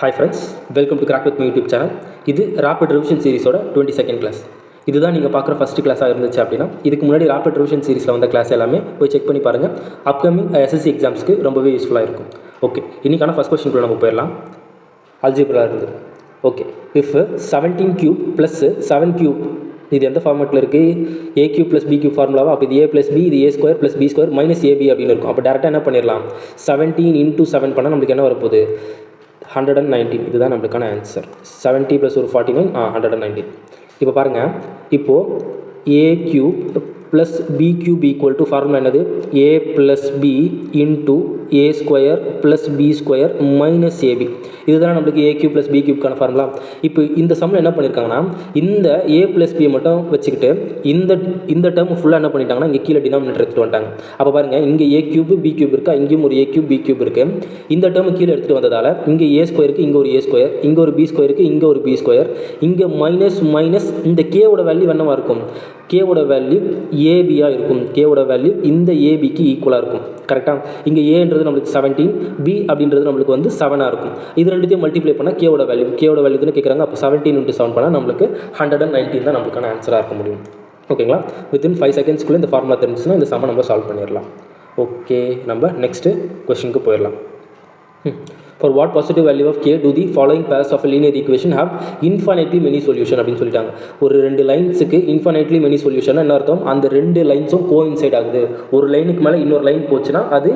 Hi friends, welcome to Crack with Me YouTube channel. இது Rapid Revision சீரிஸோட 22nd class. இதுதான் நீங்கள் பார்க்குற first கிளாஸாக இருந்துச்சு அப்படின்னா இதுக்கு முன்னாடி Rapid Revision சீரிஸில் வந்த கிளாஸ் எல்லாமே போய் செக் பண்ணி பாருங்கள். அப்கமிங் SSC எக்ஸாம்ஸ்க்கு ரொம்பவே யூஸ்ஃபுல்லாக இருக்கும். ஓகே, இன்றைக்கான ஃபஸ்ட் கொஸ்டின் நம்ம போயிடலாம். அல்ஜிப்ரா இருந்து. Okay, if 17 cube plus 7 cube இது எந்த ஃபார்மேட்டில் இருக்குது? A cube plus B cube ஃபார்முலாவா? அப்போ இது ஏ ப்ளஸ் பி, இது A square plus B square minus AB அப்படின்னு இருக்கும். அப்போ டேரெக்டாக என்ன பண்ணிடலாம்? 17 × 7 பண்ணால் நம்மளுக்கு என்ன வரப்போகுது? 119. இதுதான் நம்மளுக்கான ஆன்சர். 70 + ஒரு 49 119. இப்போ பாருங்கள், இப்போது A cube plus B cube equal to formula என்னது? A plus B into A square plus B square minus AB. இதுதான் நம்மளுக்கு ஏ கியூப் ப்ளஸ் பி கியூப்க்கான ஃபார்முலா. இப்போ இந்த சம்மில் என்ன பண்ணியிருக்காங்கன்னா, இந்த ஏ ப்ளஸ் பி மட்டும் வச்சுக்கிட்டு இந்த டேர்ம் ஃபுல்லாக என்ன பண்ணிட்டாங்கன்னா இங்கே கீழே டினாமினேட்டர் எடுத்துகிட்டு வந்துட்டாங்க. அப்போ பாருங்கள், இங்கே ஏ கியூப் பி கியூப் இருக்கா, இங்கேயும் ஒரு ஏ கியூப் பி கியூப் இருக்குது. இந்த டேர்ம் கீழே எடுத்துகிட்டு வந்ததால் இங்கே ஏ ஸ்கொயருக்கு இங்கே ஒரு ஏ ஸ்கொயர், இங்கே ஒரு பி ஸ்கொயருக்கு இங்கே ஒரு பி ஸ்கொயர், இங்கே மைனஸ் மைனஸ் இந்த கேவோட வேல்யூ என்னவாக இருக்கும்? கேவோட வேல்யூ ஏபியாக இருக்கும். கேவோட வேல்யூ இந்த ஏபிக்கு ஈக்குவலாக இருக்கும். கரெக்டாக? இங்கே ஏன்றது நம்மளுக்கு 17, பி அப்படின்றது நம்மளுக்கு வந்து 7ஆக இருக்கும். இது ரெண்டுத்தையும் மல்டிப்ளை பண்ணால் கேவோட வேல்யூ தானே கேட்குறாங்க. அப்போ 17 × 7 பண்ணால் நம்மளுக்கு 119 தான் நம்மளுக்கான ஆன்சராக இருக்க முடியும். ஓகேங்களா? வித்தின் 5 செகண்ட்ஸ்க்குள்ளே இந்த ஃபார்முலா தெரிஞ்சுன்னா இந்த சம்மை நம்ம சால்வ் பண்ணிடலாம். ஓகே, நம்ம நெக்ஸ்ட்டு கொஸ்டினுக்கு போயிடலாம். For what positive value of k do the following pairs of a linear equation have infinitely many solution அப்படின்னு சொல்லிட்டாங்க. ஒரு ரெண்டு லைன்ஸுக்கு infinitely many solution என்ன அர்த்தம்? அந்த ரெண்டு லைன்ஸும் கோஇன்சைட் ஆகுது. ஒரு லைனுக்கு மேலே இன்னொரு லைன் போச்சுன்னா அது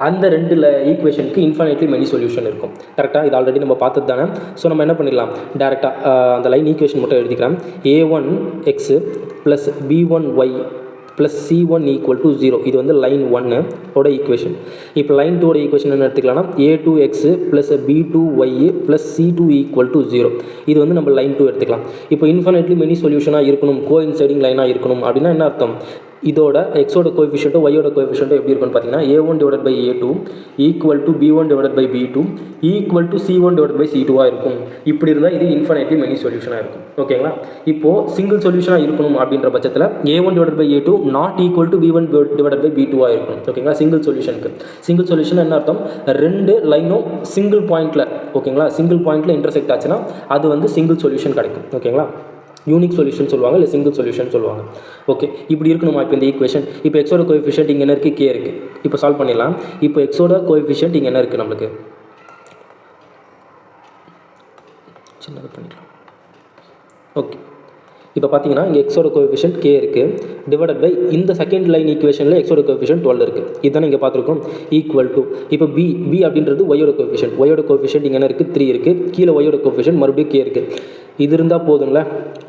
அந்த ரெண்டு ஈக்குவேஷனுக்கு infinitely many solution இருக்கும். கரெக்டாக? இது ஆல்ரெடி நம்ம பார்த்தது தானே. ஸோ நம்ம என்ன பண்ணிடலாம்? டேரெக்டாக அந்த லைன் ஈக்குவேஷன் மட்டும் எழுதிக்கலாம். a1x plus b1y plus c1 = 0. இது வந்து லைன் 1 ஓட ஈக்குவேஷன். இப்போ லைன் 2 ஓட ஈக்குவேஷன் என்ன எடுத்துக்கலாம்னா a2x plus b2y plus c2 = 0. இது வந்து நம்ம லைன் 2 எடுத்துக்கலாம். இப்போ இன்ஃபினிட்லி மெனி சொல்யூஷனாக இருக்கணும், கோஇன்சைடிங் லைனாக இருக்கணும் அப்படின்னா என்ன அர்த்தம்? இதோட எக்ஸோட கோஎஃபிஷியன்ட்டோ ஒய்யோட கோஎஃபிஷியன்ட்டோ எப்படி இருக்குன்னு பார்த்தீங்கன்னா a1/a2 = b1/b2 = c1/c2 இருக்கும். இப்படி இருந்தால் இது இன்ஃபினிட்லி மெனி சொல்யூஷனாக இருக்கும். ஓகேங்களா? இப்போது சிங்கிள் சொல்யூஷனாக இருக்கணும் அப்படின்ற பட்சத்தில் a1/a2 ≠ b1/b2 இருக்கும். ஓகேங்களா? சிங்கிள் சொல்யூஷன் என்ன அர்த்தம்? ரெண்டு லைனும் சிங்கிள் பாயிண்டில், ஓகேங்களா, சிங்கிள் பாயிண்டில் இன்டர்செக்ட் ஆச்சுன்னா அது வந்து சிங்கிள் சொல்யூஷன் கிடைக்கும். ஓகேங்களா? யூனிக் சொல்யூஷன் சொல்லுவாங்க, இல்லை சிங்கிள் சொல்யூஷன் சொல்லுவாங்க. ஓகே, இப்படி இருக்கணுமா இப்போ இந்த ஈக்குவேஷன்? இப்போ எக்ஸோட கோஎஃபிஷியன்ட் இங்கே என்ன இருக்குது? கே இருக்குது. இப்போ சால்வ் பண்ணிடலாம். இப்போ எக்ஸோட கோஎஃபிஷியன்ட் இங்கே என்ன இருக்குது? நம்மளுக்கு சின்னது பண்ணிடலாம். ஓகே, இப்போ பார்த்தீங்கன்னா இங்கே எக்ஸோட கோஎஃபிஷியன்ட் கே இருக்குது. டிவைடட் பை இந்த செகண்ட் லைன் ஈக்குவேஷனில் எக்ஸோட கோஎஃபிஷியன்ட் 12 இருக்குது. இதுதானே இங்கே பார்த்துருக்கோம். ஈக்குவல் டு இப்போ பி அப்படின்றது ஒய்யோட கோஎஃபிஷியன்ட் இங்கே என்ன இருக்குது? 3 இருக்குது. கீழே ஒய்யோட கோஎஃபிஷியன்ட் மறுபடியும் கே இருக்குது. இது இருந்தால் போதுங்களா?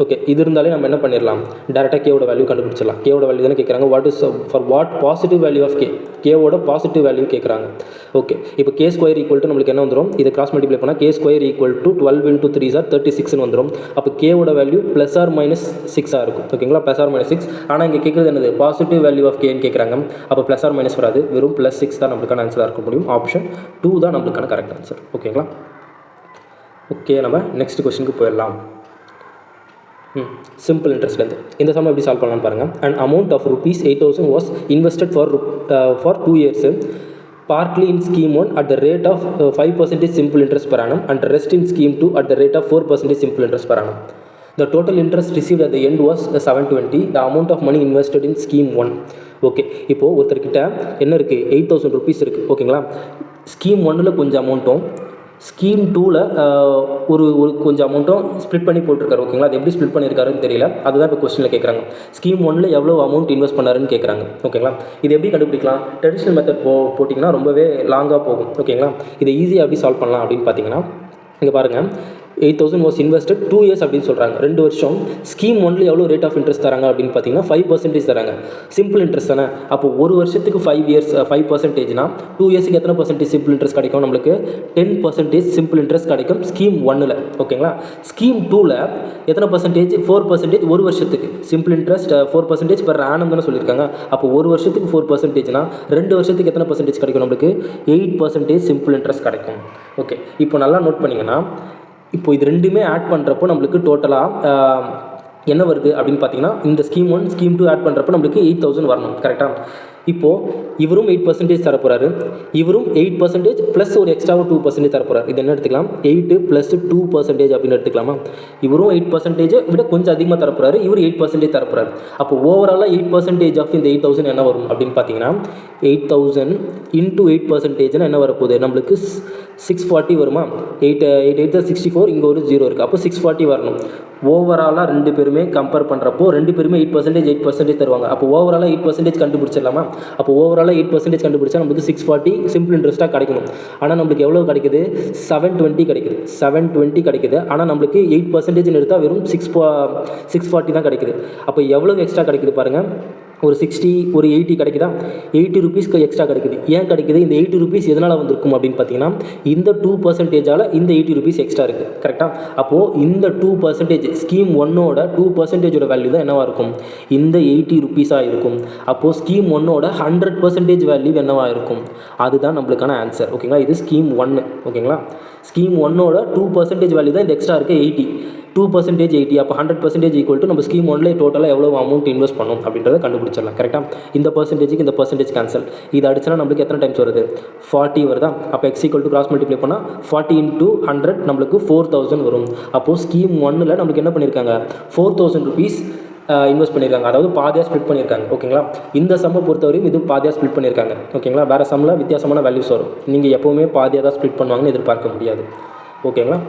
ஓகே, இது இருந்தாலே நம்ம என்ன பண்ணிடலாம்? டேரெக்டாக கேவோட வேல்யூ கண்டுபிடிச்சிடலாம். கேவோட வேல்யூ தானே கேட்குறாங்க. What positive value of K? கேவோட பாசிட்டிவ் வேல்யூ கேட்குறாங்க. ஓகே, இப்போ கே ஸ்கொயர் ஈக்குவல் டு நம்மளுக்கு என்ன வந்துடும்? இதை கிராஸ் மல்டிப்ளை பண்ணால் கே ஸ்கொயர் = 12 × 3 = 36 வந்துடும். அப்போ கேவோட வேல்யூ +or - இருக்கும். ஓகேங்களா? +or - 6. ஆனால் இங்கே கேட்குறது என்னது? பாசிட்டிவ் வேல்யூ ஆஃப் கேன்னு கேட்குறாங்க. அப்போ +or - வராது, வெறும் +6 தான் நம்மளுக்கான ஆன்சராக இருக்க முடியும். ஆப்ஷன் 2 தான் நம்மளுக்கான கரெக்ட் ஆன்சர். ஓகேங்களா? ஓகே, நம்ம நெக்ஸ்ட் கொஸ்டினுக்கு போயிடலாம். சிம்பிள் இன்ட்ரெஸ்ட்லேருந்து இந்த சம் எப்படி சால்வ் பண்ணலான்னு பாருங்கள். And amount of ₹8,000 was invested for 2 years, partly in scheme 1 at the rate of 5% simple interest per annum and rest in scheme 2 at the rate of 4% simple interest per annum. The total interest received at the end was 720. The amount of money invested in scheme 1. Okay, இப்போது ஒருத்தர்கிட்ட என்ன இருக்குது? ₹8,000 இருக்குது. ஓகேங்களா? Scheme 1ல் கொஞ்சம் அமௌண்ட்டும் scheme 2ல் ஒரு கொஞ்சம் அமௌண்ட்டும் ஸ்ப்ளிட் பண்ணி போட்டிருக்காரு. ஓகேங்களா? அது எப்படி ஸ்ப்ளிட் பண்ணியிருக்காருன்னு தெரியல. அதுதான் இப்போ கொஸ்டினில் கேட்குறாங்க. ஸ்கீம் 1ல் எவ்வளோ அமௌண்ட் இன்வெஸ்ட் பண்ணாருன்னு கேட்குறாங்க. ஓகேங்களா? இது எப்படி கண்டுபிடிக்கலாம்? ட்ரெடிஷ்னல் மெத்தட் போட்டிங்கன்னா ரொம்பவே லாங்காக போகும். ஓகேங்களா? இதை ஈஸியாக எப்படி சால்வ் பண்ணலாம் அப்படின்னு பார்த்தீங்கன்னா, இங்கே பாருங்கள், 8,000 வாஸ் இன்வெஸ்டட் 2 years அப்படின்னு சொல்கிறாங்க. 2 வருஷம். ஸ்கீம் 1ல் எவ்வளோ ரேட் ஆஃப் இன்ட்ரெஸ்ட் தராங்க அப்படின்னு பார்த்தீங்கன்னா 5% தராங்க. சிம்பிள் இன்ட்ரெஸ்ட் தானே. அப்போ ஒரு வருஷத்துக்கு 5%னா 2 இயர்ஸுக்கு எத்தனை பர்சன்டேஜ் சிம்பிள் இன்ட்ரெஸ்ட் கிடைக்கும்? நம்மளுக்கு 10% சிம்பிள் இன்ட்ரெஸ்ட் கிடைக்கும் ஸ்கீம் 1ல். ஓகேங்களா? ஸ்கீம் 2ல் எத்தனை பர்சன்டேஜ்? 4% ஒரு வருஷத்துக்கு. சிம்பிள் இன்ட்ரெஸ்ட் 4% per annum தானே சொல்லியிருக்காங்க. அப்போ ஒரு வருஷத்துக்கு 4%னா 2 வருஷத்துக்கு எத்தனை பர்சன்டேஜ் கிடைக்கும்? நம்மளுக்கு 8% சிம்பிள் இன்ட்ரெஸ்ட் கிடைக்கும். ஓகே, இப்போ நல்லா நோட் பண்ணிங்கன்னா, இப்போ இது ரெண்டுமே ஆட் பண்ணுறப்போ நம்மளுக்கு டோட்டலாக என்ன வருது அப்படின்னு பார்த்தீங்கன்னா, இந்த ஸ்கீம் 1 ஸ்கீம் 2 ஆட் பண்ணுறப்போ நம்மளுக்கு 8,000 வரணும். கரெக்டாக? இப்போது இவரும் 8% தரப்போகிறாரு, இவரும் 8% ப்ளஸ் ஒரு எக்ஸ்ட்ராவாக 2% தரப்போகிறார். இது என்ன எடுத்துக்கலாம், 8 + 2% அப்படின்னு எடுத்துக்கலாமா? இவரும் 8% விட கொஞ்சம் அதிகமாக தரப்போகிறாரு, இவர் 8% தரப்போகிறார். அப்போ ஓவராலாக 8% ஆஃப் இந்த 8000 என்ன வரும் அப்படின்னு பார்த்தீங்கன்னா 8000 × 8% என்ன வரப்போகுது, நம்மளுக்கு 640 வருமா? 8 64, இங்கே ஒரு 0 இருக்குது, அப்போ 640 வரணும். ஓவராலாக ரெண்டு பேருமே கம்பேர் பண்ணுறப்போ ரெண்டு பேருமே 8% தருவாங்க. அப்போ ஓவராலாக 8% கண்டுபிடிச்சிடலாமா? அப்போ ஓவராலாக 8% கண்டுபிடிச்சா நம்மளுக்கு 640 சிம்பிள் இன்ட்ரெஸ்ட்டாக கிடைக்கணும். ஆனால் நம்மளுக்கு எவ்வளோ கிடைக்குது, 720 கிடைக்குது. 720 கிடைக்குது. ஆனால் நம்மளுக்கு 8% எடுத்தால் வெறும் 640 தான் கிடைக்குது. அப்போ எவ்வளோ எக்ஸ்ட்ரா கிடைக்குது பாருங்கள், ஒரு 60 ஒரு 80 கிடைக்குதா? 80 ரூபீஸ்க்கு எக்ஸ்ட்ரா கிடைக்குது. ஏன் கிடைக்குது? இந்த 80 ரூபீஸ் எதனால் வந்திருக்கும் அப்படின்னு பார்த்தீங்கன்னா இந்த 2%ஆல் இந்த 80 ரூபீஸ் எக்ஸ்ட்ரா இருக்குது. கரெக்டாக? அப்போது இந்த 2% ஸ்கீம் 1ஓட 2%ஓட வேல்யூ தான் என்னவாக இருக்கும், இந்த 80 ரூபீஸாக இருக்கும். அப்போது ஸ்கீம் 1ஓட 100% வேல்யூ என்னவாக இருக்கும், அதுதான் நம்மளுக்கான ஆன்சர். ஓகேங்களா? இது ஸ்கீம் 1. ஓகேங்களா? ஸ்கீம் 1ஓட 2% வேல்யூ தான் இந்த எக்ஸ்ட்ரா இருக்குது 80. 2% 80, அப்போ 100% ஈக்குவல் டு நம்ம ஸ்கீம் 1ல டோட்டலாக எவ்வளோ அமௌண்ட் இன்வெஸ்ட் பண்ணணும் அப்படின்றத கண்டுபிடிச்சிடலாம். கரெக்டாக? இந்த பர்சன்டேஜுக்கு இந்த பர்சன்டேஜ் கேன்சல். இது அடிச்சுனா நம்மளுக்கு எத்தனை டைம்ஸ் வருது, 40 வருதா? அப்போ x = கிராஸ் மல்டிப்ளை பண்ணால் 40 × 100 நம்மளுக்கு 4000 வரும். அப்போது ஸ்கீம் 1ல் நம்மளுக்கு என்ன பண்ணியிருக்காங்க, 4000 ரூபீஸ் இன்வெஸ்ட் பண்ணியிருக்காங்க, அதாவது பாதியாக ஸ்ப்ளிட் பண்ணியிருக்காங்க. ஓகேங்களா? இந்த சம்மை பொறுத்தவரையும் இது பாதியாக ஸ்ப்ளிட் பண்ணியிருக்காங்க. ஓகேங்களா? வேறு சம்மில் வித்தியாசமான வேல்யூஸ் வரும். நீங்கள் எப்போவுமே பாதியாக தான் ஸ்ப்ளிட் பண்ணுவாங்கன்னு எதிர்பார்க்க முடியாது. ஓகேங்களா?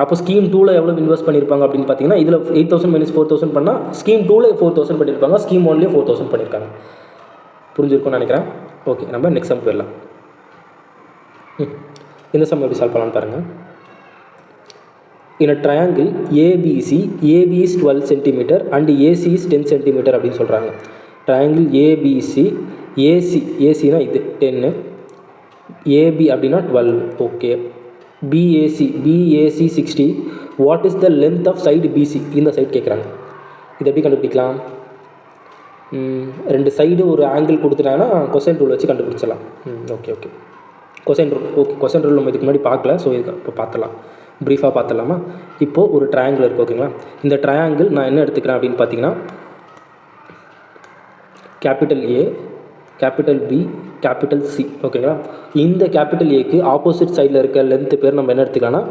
அப்போ ஸ்கீம் 2ல் எவ்வளோ இன்வெஸ்ட் பண்ணியிருப்பாங்க அப்படின்னு பார்த்தீங்கன்னா இதில் 8000 - 4000 பண்ணால் ஸ்கீம் 2ல் 4000 பண்ணியிருப்பாங்க, ஸ்கீம் 1லேயும் 4000 பண்ணியிருக்காங்க. புரிஞ்சிருக்கும்னு நினைக்கிறேன். ஓகே, நம்ம நெக்ஸ்ட் சம் போயிடலாம். இந்த சம் எப்படி சால்வ் பண்ணலான்னு பாருங்கள். In a triangle ABC, AB is 12 cm and AC is 10 cm அப்படின்னு சொல்கிறாங்க. ட்ரையாங்கிள் ABC, ஏசினா இது 10, AB அப்படின்னா 12. Okay. BAC 60. What is the length of side BC? இந்த சைடு கேட்குறாங்க. இது எப்படி கண்டுபிடிக்கலாம், ரெண்டு சைடு ஒரு ஆங்கிள் கொடுத்துட்டாங்கன்னா கொசைன் ரூல் வச்சு கண்டுபிடிச்சலாம். Okay cosine rule. Okay, cosine rule நம்ம இதுக்கு முன்னாடி பார்க்கல, ஸோ இதுக்கு இப்போ பார்த்துலாம், ப்ரீஃபாக பார்த்துடலாமா? இப்போது ஒரு ட்ரையாங்கிள் இருக்குது. ஓகேங்களா? இந்த ட்ரையாங்கிள் நான் என்ன எடுத்துக்கிறேன் அப்படின்னு பார்த்தீங்கன்னா capital A, capital B, capital C. ஓகேங்களா? இந்த கேபிட்டல் ஏக்கு ஆப்போசிட் சைடில் இருக்க லென்த்து பேர் நம்ம என்ன எடுத்துக்கலாம்னா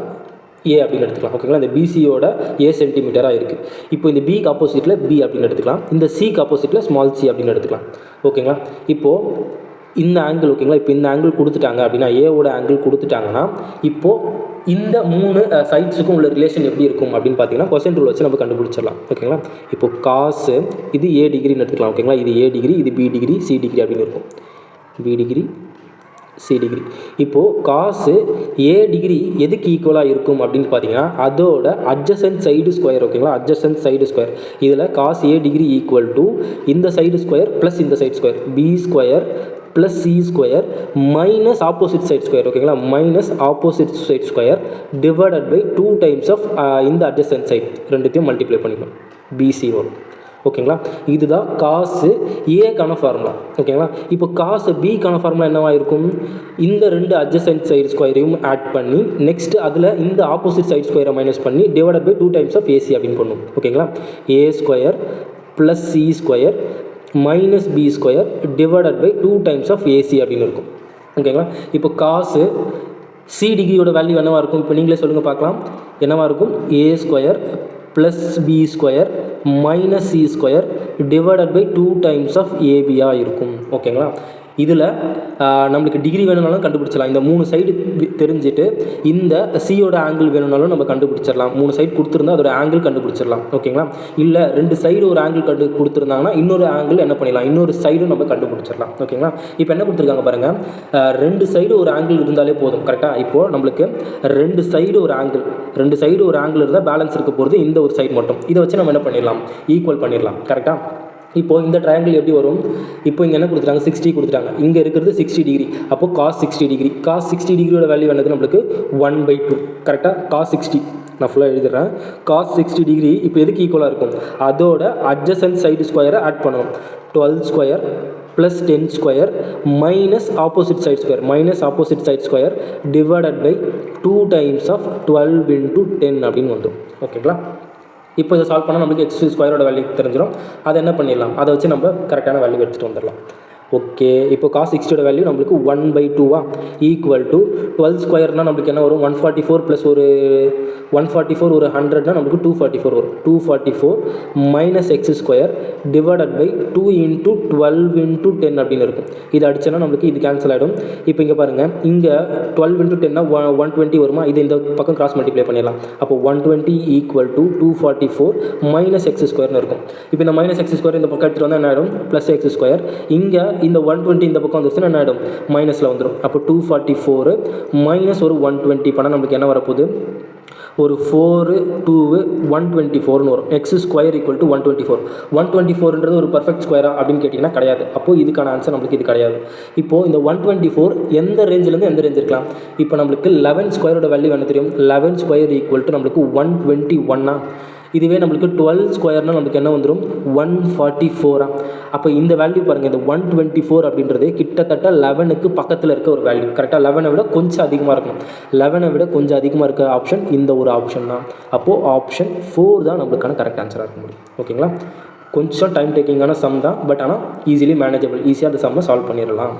A அப்படின்னு எடுத்துக்கலாம். ஓகேங்களா? இந்த BCயோட A சென்டிமீட்டராக இருக்குது. இப்போ இந்த Bக்கு ஆப்போசிட்டில் B அப்படின்னு எடுத்துக்கலாம், இந்த Cக்கு ஆப்போசிட்டில் ஸ்மால் c அப்படின்னு எடுத்துக்கலாம். ஓகேங்களா? இப்போது இந்த ஆங்கிள், ஓகேங்களா, இப்போ இந்த ஆங்கிள் கொடுத்துட்டாங்க அப்படின்னா ஏவோட ஆங்கிள் கொடுத்துட்டாங்கன்னா இப்போது இந்த மூணு சைட்ஸுக்கும் உள்ள ரிலேஷன் எப்படி இருக்கும் அப்படின்னு பார்த்தீங்கன்னா கொசைன் ரூல் வச்சு நம்ம கண்டுபிடிச்சிடலாம். ஓகேங்களா? இப்போ காசு இது A டிகிரின்னு எடுத்துக்கலாம். ஓகேங்களா? இது A டிகிரி, இது B டிகிரி, C டிகிரி அப்படின்னு இருக்கும். B degree, C degree. இப்போது காசு A டிகிரி எதுக்கு ஈக்குவலாக இருக்கும் அப்படின்னு பார்த்தீங்கன்னா அதோட அட்ஜசன்ட் சைடு ஸ்கொயர். ஓகேங்களா? Adjacent side square. இதில் cos A degree equal to இந்த சைடு ஸ்கொயர் ப்ளஸ் இந்த side square, B square plus C square minus opposite side square. ஓகேங்களா? Minus opposite side square divided by 2 times of இந்த adjacent side, ரெண்டுத்தையும் multiply பண்ணிக்கணும், BC வரும். ஓகேங்களா? இதுதான் காசு ஏக்கான ஃபார்முலா. ஓகேங்களா? இப்போ காசு பிக்கான ஃபார்முலா என்னவாக இருக்கும், இந்த ரெண்டு அட்ஜசன்ட் சைடு ஸ்கொயரையும் ஆட் பண்ணி நெக்ஸ்ட்டு அதில் இந்த ஆப்போசிட் சைட் ஸ்கொயரை மைனஸ் பண்ணி divided by 2 times of AC அப்படின்னு பண்ணும். ஓகேங்களா? A square plus C square minus B square divided by 2 times of AC அப்படின்னு இருக்கும். ஓகேங்களா? இப்போ காசு C டிகிரியோட வேல்யூ என்னவாக இருக்கும், இப்போ நீங்களே சொல்லுங்கள் பார்க்கலாம். என்னவாக இருக்கும், A square plus B square minus C square divided by 2 times of ABயாக இருக்கும். ஓகேங்களா? இதில் நம்மளுக்கு டிகிரி வேணும்னாலும் கண்டுபிடிச்சிடலாம். இந்த 3 சைடு தெரிஞ்சுட்டு இந்த சியோட ஆங்கிள் வேணும்னாலும் நம்ம கண்டுபிடிச்சிடலாம். 3 சைடு கொடுத்துருந்தா அதோட ஆங்கிள் கண்டுபிடிச்சிடலாம். ஓகேங்களா? இல்லை 2 சைடு ஒரு ஆங்கிள் கொடுத்துருந்தாங்கன்னா இன்னொரு ஆங்கிள் என்ன பண்ணிடலாம், இன்னொரு சைடும் நம்ம கண்டுபிடிச்சிடலாம். ஓகேங்களா? இப்போ என்ன கொடுத்துருக்காங்க பாருங்கள், 2 சைடு ஒரு ஆங்கிள் இருந்தாலே போதும். கரெக்டாக? இப்போது நம்மளுக்கு 2 சைடு ஒரு ஆங்கிள் இருந்தால் பேலன்ஸ் இருக்க போகிறது இந்த ஒரு சைடு மட்டும். இதை வச்சு நம்ம என்ன பண்ணிடலாம், ஈக்குவல் பண்ணிடலாம். கரெக்டாக? இப்போது இந்த ட்ரையாங்கிள் எப்படி வரும், இப்போ இங்கே என்ன கொடுத்துட்டாங்க, 60 கொடுத்துட்டாங்க, இங்கே இருக்கிறது 60 டிகிரி. அப்போது காஸ் 60 டிகிரி, காஸ் 60 டிகிரியோட வேல்யூ என்னது நம்மளுக்கு 1/2. கரெக்டாக? காஸ் 60 நான் ஃபுல்லாக எழுதிடுறேன். காஸ் 60 டிகிரி இப்போ எதுக்கு ஈக்குவலாக இருக்கும், அதோட அட்ஜசன்ட் சைடு ஸ்கொயரை ஆட் பண்ணணும். 12 square plus 10 square minus opposite side square divided by 2 times of 12 × 10 அப்படின்னு வந்துடும். ஓகேங்களா? இப்போ இதை சால்வ் பண்ணால் நம்மளுக்கு x ஸ்கொயரோட வேல்யூ தெரிஞ்சிடும். அதை என்ன பண்ணிடலாம், அதை வச்சு நம்ம கரெக்டான வேல்யூ எடுத்துகிட்டு வந்துடலாம். ஓகே, இப்போ காஸ் 60 வேல்யூ நம்மளுக்கு 1/2 ஈக்குவல் டு 12 ஸ்கொயர்னால் நம்மளுக்கு என்ன வரும்? 144 ப்ளஸ் ஒரு 144 ஒரு 100னா நம்மளுக்கு 244 வரும். 244 minus X square divided by 2 into 12 into 10 அப்படின்னு இருக்கும். இது அடிச்சோன்னா நம்மளுக்கு இது கேன்சல் ஆகிடும். இப்போ இங்கே பாருங்கள், இங்கே 12 இன்ட்டு 10னா 120 வருமா? இது இந்த பக்கம் கிராஸ் மல்டிப்ளை பண்ணிடலாம். அப்போ 120 ஈக்குவல் டு 244 மைனஸ் எக்ஸ் ஸ்கொயர்னு இருக்கும். இப்போ இந்த மைனஸ் எக்ஸ் ஸ்கொயர் இந்த பக்கம் எடுத்துகிட்டு வந்தால் என்ன ஆகிடும்? Plus X square. இங்கே இந்த 120 இந்த பக்கம் வந்துருச்சுன்னா என்ன ஆகிடும்? மைனஸில் வந்துடும். அப்போ 244 மைனஸ் ஒரு 120 பண்ணால் நம்மளுக்கு என்ன வரப்போகுது? ஒரு 4 2 124னு வரும். X square equal to 124. 124ன்றது ஒரு பர்ஃபெக்ட் ஸ்கொயரா அப்படின்னு கேட்டிங்கன்னா கிடையாது. அப்போது இதுக்கான ஆன்சர் நம்மளுக்கு இது கிடையாது. இப்போது இந்த 124 எந்த ரேஞ்சிலேருந்து எந்த ரேஞ்ச் இருக்கலாம்? இப்போ நம்மளுக்கு 11 ஸ்கொயரோட வேல்யூ என்ன தெரியும்? 11 ஸ்கொயர் ஈக்குவல் டு நம்மளுக்கு 121. இதுவே நம்மளுக்கு 12 ஸ்கொயர்னால் நம்மளுக்கு என்ன வந்துடும்? 144. அப்போ இந்த வேல்யூ பாருங்கள், இந்த 124 அப்படின்றது கிட்டத்தட்ட 11க்கு பக்கத்தில் இருக்க ஒரு வேல்யூ. கரெக்டாக 11 விட கொஞ்சம் அதிகமாக இருக்கணும். 11 விட கொஞ்சம் அதிகமாக இருக்க ஆப்ஷன் இந்த ஒரு ஆப்ஷன் தான். அப்போது ஆப்ஷன் 4 தான் நம்மளுக்கான கரெக்ட் ஆன்சராக இருக்க முடியும். ஓகேங்களா? கொஞ்சம் டைம் டேக்கிங்கான சம் தான், பட் ஆனால் ஈஸிலி மேனேஜபிள். ஈஸியாக அந்த சம்மை சால்வ் பண்ணிடலாம்.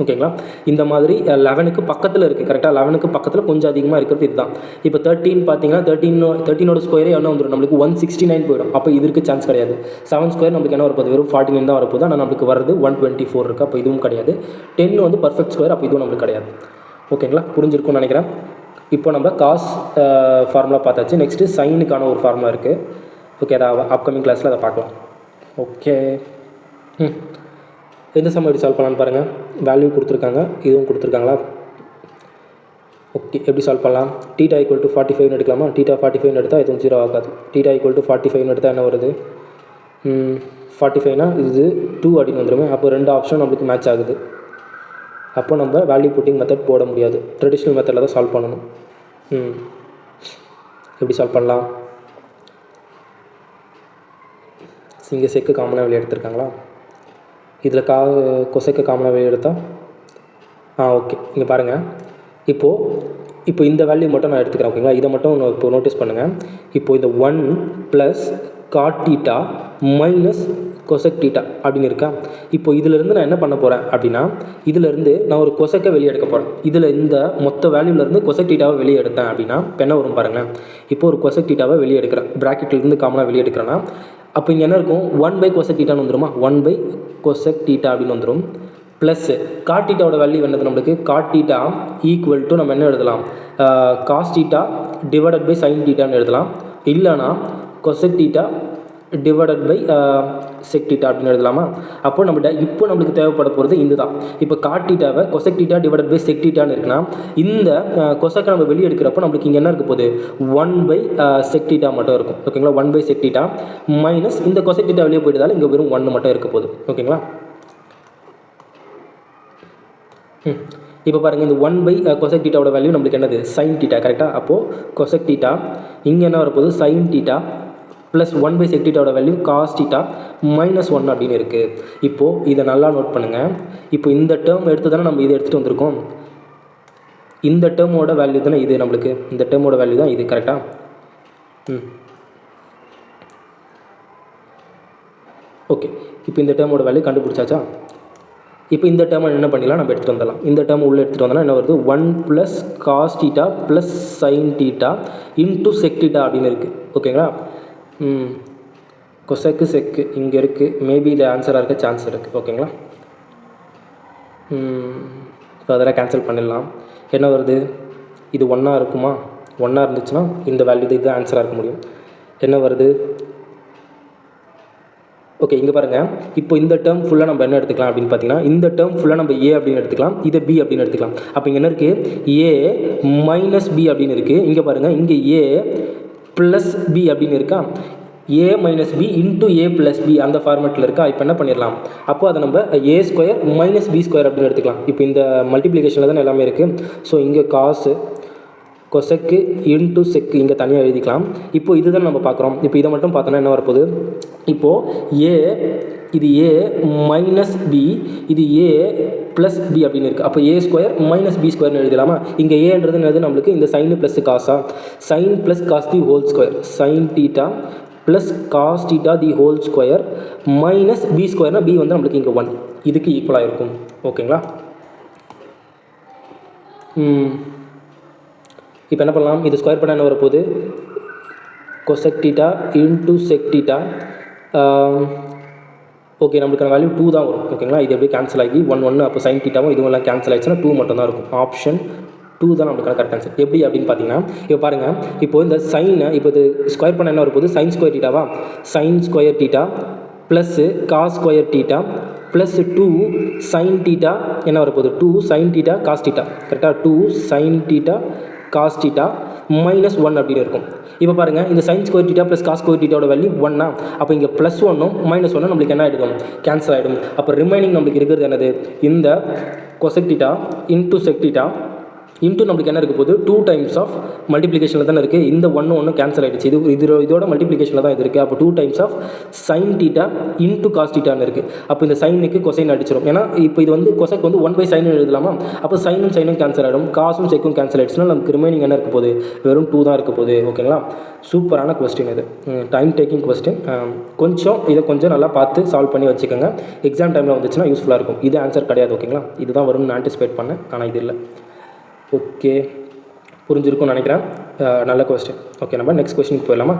ஓகேங்களா? இந்த மாதிரி 11க்கு பக்கத்தில் இருக்குது. கரெக்டாக 11க்கு பக்கத்தில் கொஞ்சம் அதிகமாக இருக்கிறது இதுதான். இப்போ 13 பார்த்தீங்கன்னா 13ஓட ஸ்கொயரே என்ன வந்துடும்? நம்மளுக்கு 169 போயிடும். அப்போ இதற்கு சான்ஸ் கிடையாது. 7 ஸ்கொயர் நம்மளுக்கு என்ன வரப்போகுது? வெறும் 49 தான் வரப்போகுது. ஆனால் நம்மளுக்கு வரது 124 இருக்குது. அப்போ இதுவும் கிடையாது. 10 வந்து பர்ஃபெக்ட் ஸ்கொயர். அப்போ இதுவும் நம்மளுக்கு கிடையாது. ஓகேங்களா? புரிஞ்சிருக்கும்னு நினைக்கிறேன். இப்போ நம்ம காஸ் ஃபார்முலா பார்த்தாச்சு. நெக்ஸ்ட்டு சைனுக்கான ஒரு ஃபார்முலா இருக்குது. ஓகே, அதை அப்கமிங் கிளாஸில் அதை பார்க்கலாம். ஓகே, எந்த சம் எப்படி சால்வ் பண்ணலான்னு பாருங்கள். வேல்யூ கொடுத்துருக்காங்க, இதுவும் கொடுத்துருக்காங்களா? ஓகே, எப்படி சால்வ் பண்ணலாம்? டீட்டா ஈக்குவல் டு 45 எடுக்கலாமா? டீட்டா 45 எடுத்தால் எதுவும் 0 ஆகாது. டீட்டா ஈக்குவல் டு 45 எடுத்தால் என்ன வருது? 45னா இது 2 அப்படின்னு வந்துடுமே. அப்போ ரெண்டு ஆப்ஷன் நம்மளுக்கு மேட்ச் ஆகுது. அப்போ நம்ம வேல்யூ புட்டிங் மெத்தட் போட முடியாது. ட்ரெடிஷ்னல் மெத்தடில் தான் சால்வ் பண்ணணும். எப்படி சால்வ் பண்ணலாம்? இங்கே செக்கு காமனாக வெளியே எடுத்துருக்காங்களா? இதில் கொசைக்கு காமனாக வெளியே எடுத்தால் ஓகே, இங்கே பாருங்கள். இப்போ இந்த வேல்யூ மட்டும் நான் எடுத்துக்கிறேன். ஓகேங்களா? இதை மட்டும் இப்போ நோட்டீஸ் பண்ணுங்கள். இப்போது இந்த 1 plus cot theta minus cosec theta அப்படின்னு இருக்கா? இப்போ இதிலேருந்து நான் என்ன பண்ண போகிறேன் அப்படின்னா, இதிலேருந்து நான் ஒரு கொசக்கை வெளியே எடுக்க போகிறேன். இதில் இந்த மொத்த வேல்யூலேருந்து கொசக் டீட்டாவை வெளியே எடுத்தேன் அப்படின்னா இப்போ என்ன வரும் பாருங்கள். இப்போ ஒரு கொசக் டீட்டாவை வெளியே எடுக்கிறேன். ப்ராக்கெட்லேருந்து காமனாக வெளியே எடுக்கிறேன்னா அப்போ இங்கே என்ன இருக்கும்? 1/கொசக் டீட்டான்னு வந்துடுமா? 1/கொசக் டீட்டா அப்படின்னு வந்துடும். ப்ளஸ்ஸு காட் டீட்டாவோட வேல்யூ என்னது நம்மளுக்கு? காட் டீட்டா ஈக்குவல் டு நம்ம என்ன எழுதலாம்? Cos theta divided by sine டீட்டான்னு எழுதலாம். இல்லைனா cosec theta divided by sec theta அப்படின்னு எழுதலாமா? அப்போ நம்மளுக்கு தேவைப்பட போகிறது இந்த தான். இப்போ காட் டீட்டாவை cosec theta divided by sec டீட்டான்னு இருக்குன்னா இந்த கொசக்கை நம்ம வெளியே எடுக்கிறப்போ நம்மளுக்கு இங்கே என்ன இருக்க போகுது? 1/செக் டீட்டா மட்டும் இருக்கும். ஓகேங்களா? 1/செக் டீட்டா மைனஸ் இந்த கொசக் டீட்டா வெளியே போயிட்டதால் இங்கே வெறும் 1 மட்டும் இருக்க போகுது. ஓகேங்களா? இப்போ பாருங்கள், இந்த 1/கொசக் டீட்டாவோட வேல்யூ நம்மளுக்கு என்னது? Sine theta. கரெக்டாக? அப்போது கொசக் டீட்டா இங்கே என்ன வரப்போகுது? சைன் டீட்டா ப்ளஸ் 1/செக் டீட்டாவோட வேல்யூ காஸ் டீட்டா -1 அப்படின்னு இருக்குது. இப்போது இதை நல்லா நோட் பண்ணுங்கள். இப்போ இந்த டேர்ம் எடுத்து தானே நம்ம இதை எடுத்துகிட்டு வந்திருக்கோம். இந்த டேர்மோட வேல்யூ தானே இது நம்மளுக்கு. இந்த டேர்மோட வேல்யூ தான் இது. கரெக்டாக? ஓகே, இப்போ இந்த டேர்மோட வேல்யூ கண்டுபிடிச்சாச்சா? இப்போ இந்த டேர்மை என்ன பண்ணிடலாம்? நம்ம எடுத்துகிட்டு வந்துடலாம். இந்த டேர்ம் உள்ளே எடுத்துகிட்டு வந்தோம்னா என்ன வருது? 1 + cos theta plus sine theta into sec theta அப்படின்னு இருக்குது. ஓகேங்களா? கொசக்கு செக்கு இங்கே இருக்குது. மேபி இது ஆன்சராக இருக்க சான்ஸ் இருக்குது. ஓகேங்களா? இப்போ அதெல்லாம் கேன்சல் பண்ணிடலாம். என்ன வருது? இது 1 இருக்குமா? 1 இருந்துச்சுன்னா இந்த வேல்யூ இதுதான் ஆன்சராக இருக்க முடியும். என்ன வருது? ஓகே, இங்கே பாருங்கள். இப்போ இந்த டேர்ம் ஃபுல்லாக நம்ம என்ன எடுத்துக்கலாம் அப்படின்னு பார்த்தீங்கன்னா, இந்த டேர்ம் ஃபுல்லாக நம்ம ஏ அப்படின்னு எடுத்துக்கலாம், இதை பி அப்படின்னு எடுத்துக்கலாம். அப்போ இங்கே என்ன இருக்குது? ஏ மைனஸ் பி அப்படின்னு இருக்குது. இங்கே பாருங்கள், இங்கே ஏ ப்ளஸ் பி அப்படின்னு இருக்கா? ஏ மைனஸ் பி இன்ட்டு ஏ ப்ளஸ் பி அந்த ஃபார்மேட்டில் இருக்கா? இப்போ என்ன பண்ணிடலாம்? அப்போ அதை நம்ம ஏ ஸ்கொயர் மைனஸ் பி ஸ்கொயர் அப்படின்னு எடுத்துக்கலாம். இப்போ இந்த மல்டிப்ளிகேஷனில் தான் எல்லாமே இருக்குது. ஸோ இங்கே காசு கொசக்கு இன்ட்டு செக்கு இங்கே தனியாக எழுதிக்கலாம். இப்போ இதுதான் நம்ம பார்க்குறோம். இப்போ இதை மட்டும் பார்த்தோன்னா என்ன வரப்போகுது? இப்போது ஏ இது ஏ மைனஸ் பி இது ஏ ப்ளஸ் பி அப்படின்னு இருக்குது. அப்போ ஏ ஸ்கொயர் மைனஸ் பி ஸ்கொயர்னு எழுதலாமா? இங்கே ஏன்றது என்னது நம்மளுக்கு? இந்த சைனு ப்ளஸ் காசா? Sine plus cos the whole square sine theta plus cos theta the whole square minus B ஸ்கொயர்னா பி வந்து நம்மளுக்கு இங்கே 1. இதுக்கு ஈக்குவலாக இருக்கும். ஓகேங்களா? இப்போ என்ன பண்ணலாம், இது ஸ்கொயர் பண்ண என்ன வரப்போகுது, cosec theta into sec theta. Okay, நம்மளுக்கான வேல்யூ 2 தான் வரும். ஓகேங்களா? இது எப்படி கேன்சல் ஆகி 1 1 அப்போ சைன் தீட்டாவும் இதுவெல்லாம் கேன்சல் ஆகிடுச்சுன்னா 2 மட்டும் தான் இருக்கும். ஆப்ஷன் 2 தான் நம்மளுக்கான கரெக்ட் ஆன்சர். எப்படி அப்படின்னு பார்த்தீங்கன்னா, இப்போ பாருங்கள், இப்போ இந்த சைனை இப்போ இது ஸ்கொயர் பண்ண என்ன வரப்போகுது, சைன் ஸ்கொயர் தீட்டாவா, sine square theta plus cos square theta plus 2 sine theta என்ன வரப்போகுது, 2 சைன் தீட்டா காஸ் தீட்டா. கரெக்டாக? 2 சைன் தீட்டா காஸ் தீட்டா -1 அப்படின்னு இருக்கும். இப்போ பாருங்கள், இந்த sine square theta plus cos square தீட்டாவோட வேல்யூ 1. அப்போ இங்கே +1ம் -1 நம்மளுக்கு என்ன ஆகிடும், கேன்சல் ஆகிடும். அப்போ ரிமைனிங் நம்மளுக்கு இருக்கிறது என்னது, இந்த cosec theta into sec theta into நம்மளுக்கு என்ன இருக்க போகுது, 2 டைம்ஸ் ஆஃப் மல்டிப்ளிகேஷனில் தானே இருக்குது. இந்த 1 கேன்சல் ஆகிடுச்சு. இதோட மல்டிப்ளிகேஷனில் தான் இது இருக்குது. அப்போ 2 times of sine theta into cos தீட்டான்னு இருக்குது. அப்போ இந்த சைனுக்கு கொசைன் அடிச்சிடும். ஏன்னா இப்போ இது வந்து கொசைக்கு வந்து 1/sin எழுதலாமா, அப்போ சைனும் கேன்சல் ஆகிடும், காசும் செக்கும் கேன்சல் ஆகிடுச்சுன்னா நமக்கு ரிமைனிங் என்ன இருக்க போகுது, வெறும் 2 தான் இருக்க போகுது. ஓகேங்களா? சூப்பரான கொஸ்டின் இது, டைம் டேக்கிங் கொஸ்டின். இதை கொஞ்சம் நல்லா பார்த்து சால்வ் பண்ணி வச்சுக்கோங்க. எக்ஸாம் டைமில் வந்துச்சுன்னா யூஸ்ஃபுல்லாக இருக்கும். இது ஆன்சர் கிடையாது. ஓகேங்களா? இதுதான் வரும்னு ஆன்டிசிபேட் பண்ணேன், ஆனால் இது இல்லை. ஓகே, புரிஞ்சிருக்கும்னு நினைக்கிறேன். நல்ல கொஸ்டின். ஓகே, நம்ம நெக்ஸ்ட் கொஸ்டினுக்கு போயிடலாமா?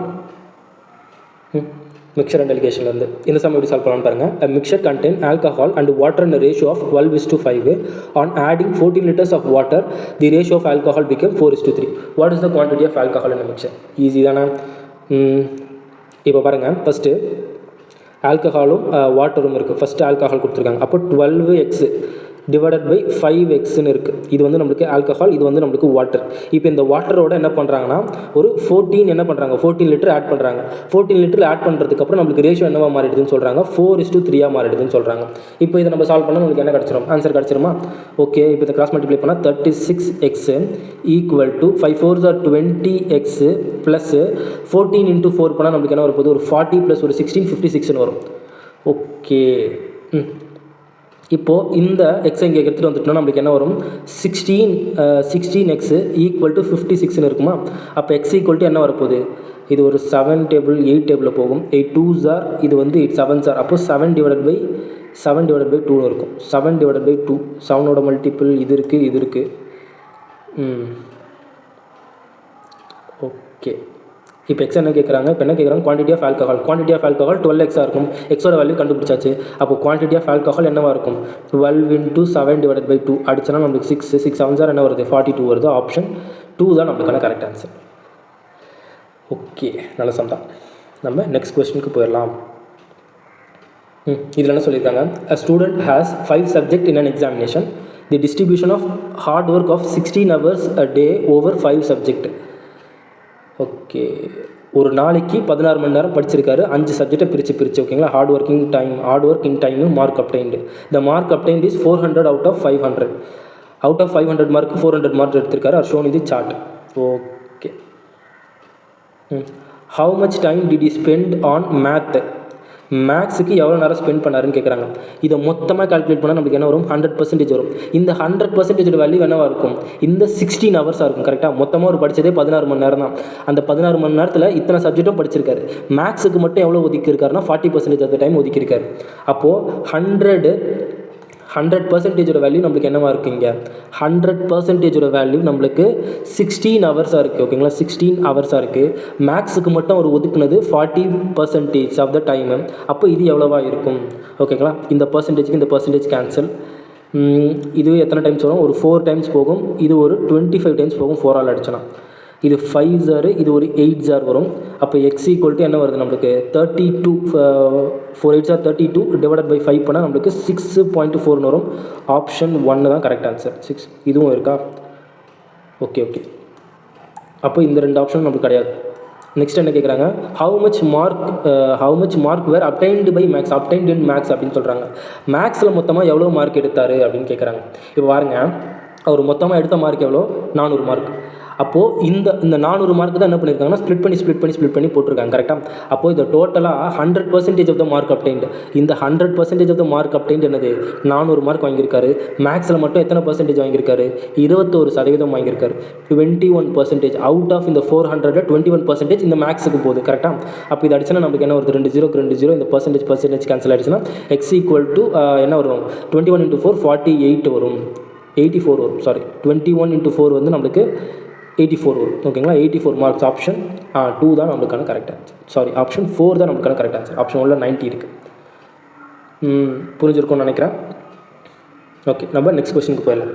மிக்சர் அண்ட் அலிகேஷன்லேருந்து இந்த சம் எப்படி சால்வ் பண்ணலாம்னு பாருங்கள். A mixture contain alcohol and water in a ratio of 12:5. On adding 14 liters of water, the ratio of alcohol became 4:3. What is the quantity of alcohol in a mixture? Easy தானே. இப்போ பாருங்கள், first ஆல்கஹாலும் வாட்டரும் இருக்குது. First alcohol கொடுத்துருக்காங்க. அப்போ 12x divided by 5xன்னு இருக்குது. இது வந்து நம்மளுக்கு ஆல்கஹால், இது வந்து நம்மளுக்கு வாட்டர். இப்போ இந்த வாட்டரோட என்ன பண்ணுறாங்கன்னா ஒரு 14 லிட்டர் ஆட் பண்ணுறாங்க. 14 லிட்டர் ஆட் பண்ணுறதுக்கப்புறம் நம்மளுக்கு ரேஷியோ என்னவா மாறிடுதுன்னு சொல்கிறாங்க, 4:3 மாறிடுதுன்னு சொல்கிறாங்க. இப்போ இதை நம்ம சால்வ் பண்ணால் நம்மளுக்கு என்ன கிடச்சிரும், ஆன்சர் கிடச்சிருமா? ஓகே, இப்போ இதை கிராஸ் மல்டிப்ளை பண்ணால் 36x equal to 5 4s are 20x plus 14 × 4 பண்ணால் நம்மளுக்கு என்ன வரப்போகுது, ஒரு 40 + ஒரு 16 56ன்னு வரும். ஓகே, இப்போது இந்த எக்ஸை இங்கே எடுத்துகிட்டு வந்துட்டோம்னா நம்மளுக்கு என்ன வரும், 16x ஈக்குவல் டு 56ன்னு இருக்குமா? அப்போ x ஈக்குவல் டு என்ன வரப்போகுது, இது ஒரு 7 டேபிள் 8 டேபிளில் போகும். 8 2s are, இது வந்து 8 7s are, அப்போ 7 / 2ன்னு இருக்கும். 7 / 2, 7ஓட மல்டிபிள் இது இருக்குது. ஓகே, இப்போ எக்ஸ் என்ன கேட்குறாங்க, இப்போ என்ன கேட்குறாங்க, குவான்டிட்டி ஆஃப் ஆல்கஹால். 12x இருக்கும். எக்ஸோட வேல்யூ கண்டுபிடிச்சாச்சு. அப்போ குவான்டிட்டி ஆஃப் ஆல்கஹால் என்னவாக இருக்கும், 12 × 7 / 2 அடிச்சனா நம்மளுக்கு 6 7s are என்ன வருது, 42 வருது. ஆப்ஷன் 2 தான் நம்மளுக்கான கரெக்ட் ஆன்சர். ஓகே, நல்ல சம் தான். நம்ம நெக்ஸ்ட் கொஸ்டினுக்கு போயிடலாம். இதில் என்ன சொல்லியிருக்காங்க, a student has 5 subjects in an examination. The distribution of hard work of 16 hours a day over 5 subjects. Okay, ஒரு நாளைக்கு 16 மணி நேரம் படிச்சிருக்காரு. 5 சப்ஜெக்டை பிரித்து ஓகேங்களா. Hard working time mark obtained. The mark obtained is 400 out of 500. Out of 500 mark 400 mark எடுத்திருக்காரு. Are shown இது chart. Okay, how much time did you spend on மேக்ஸுக்கு எவ்வளோ நேரம் ஸ்பெண்ட் பண்ணாருன்னு கேட்குறாங்க. இதை மொத்தமாக கால்குலேட் பண்ணால் நம்மளுக்கு என்ன வரும், 100% வரும். இந்த 100% வேல்யூ என்னவாக இருக்கும், இந்த 16 ஹவர்ஸாக இருக்கும். கரெக்டாக மொத்தமாக ஒரு படித்ததே 16 மணி நேரம் தான். அந்த 16 மணி நேரத்தில் இத்தனை சப்ஜெக்ட்டும் படிச்சிருக்காரு. மேக்ஸுக்கு மட்டும் எவ்வளோ ஒதுக்கியிருக்காருன்னா 40% ஆஃப் த டைம் ஒதுக்கியிருக்காரு. அப்போது 100% வேல்யூ நம்மளுக்கு என்னவாக இருக்குது, இங்கே 100% வேல்யூ நம்மளுக்கு 16 ஹவர்ஸாக இருக்குது. ஓகேங்களா, 16 ஹவர்ஸாக இருக்குது. மேக்ஸுக்கு மட்டும் ஒரு ஒதுக்குனது 40% ஆஃப் த டைமு. அப்போ இது எவ்வளோவா இருக்கும், ஓகேங்களா. இந்த பர்சன்டேஜுக்கு இந்த பர்சன்டேஜ் கேன்சல். இது எத்தனை டைம்ஸ் வரும், ஒரு 4 டைம்ஸ் போகும். இது ஒரு 25 டைம்ஸ் போகும் 4 ஆல் அடிச்சோன்னா. இது 5s are, இது ஒரு 8s are வரும். அப்போ x ஈக்குவல் டு என்ன வருது நம்மளுக்கு, 32 4 8s are 32 டிவைடட் பை 5 பண்ணால் நம்மளுக்கு 6.4 வரும். ஆப்ஷன் 1 தான் கரெக்ட் ஆன்சர். 6 இதுவும் இருக்கா? ஓகே. அப்போ இந்த 2 ஆப்ஷன் நம்மளுக்கு கிடையாது. நெக்ஸ்ட் என்ன கேட்குறாங்க, how much mark were obtained by maths, obtained in maths அப்படின்னு சொல்கிறாங்க. மேக்ஸில் மொத்தமாக எவ்வளோ மார்க் எடுத்தார் அப்படின்னு கேட்குறாங்க. இப்போ பாருங்க, அவர் மொத்தமாக எடுத்த மார்க் எவ்வளோ? 400 மார்க். அப்போது இந்த 400 மார்க் தான் என்ன பண்ணியிருக்காங்கன்னா ஸ்ப்ளிட் பண்ணி போட்டிருக்காங்க. கரெக்டாக? அப்போது இந்த டோட்டலாக 100% ஆஃப் த மார்க் அப்டைன்டு. இந்த 100% ஆஃப் த மார்க் அப்டைன்டு என்னது? 400 மார்க் வாங்கியிருக்காரு. மேக்ஸில் மட்டும் எத்தனை பர்சன்டேஜ் வாங்கியிருக்காரு? 21% வாங்கியிருக்காரு. 21% அவுட் ஆஃப் இந்த 400 21% இந்த மேக்ஸுக்கு போகுது. கரெக்டாக? அப்போ இது அடிச்சுன்னா நமக்கு என்ன வருது? 2 0 இந்த பர்சன்டேஜ் கேன்சல் ஆகிடுச்சுன்னா எக்ஸ் ஈக்குவல் டு என்ன வரும்? 21 × 4 48 வரும். 84 வரும். சாரி, 21 × 4 வந்து நம்மளுக்கு 84 வரும். ஓகேங்களா? 84 மார்க்ஸ். ஆப்ஷன் 2 தான் நம்மளுக்கான கரெக்ட் ஆன்சர். சாரி, ஆப்ஷன் 4 தான் நம்மளுக்கான கரெக்ட் ஆன்சர். ஆப்ஷன் 1ல் 90 இருக்குது. புரிஞ்சிருக்கும்னு நினைக்கிறேன். ஓகே, நம்ம நெக்ஸ்ட் கொஸ்டினுக்கு போயிடலாம்.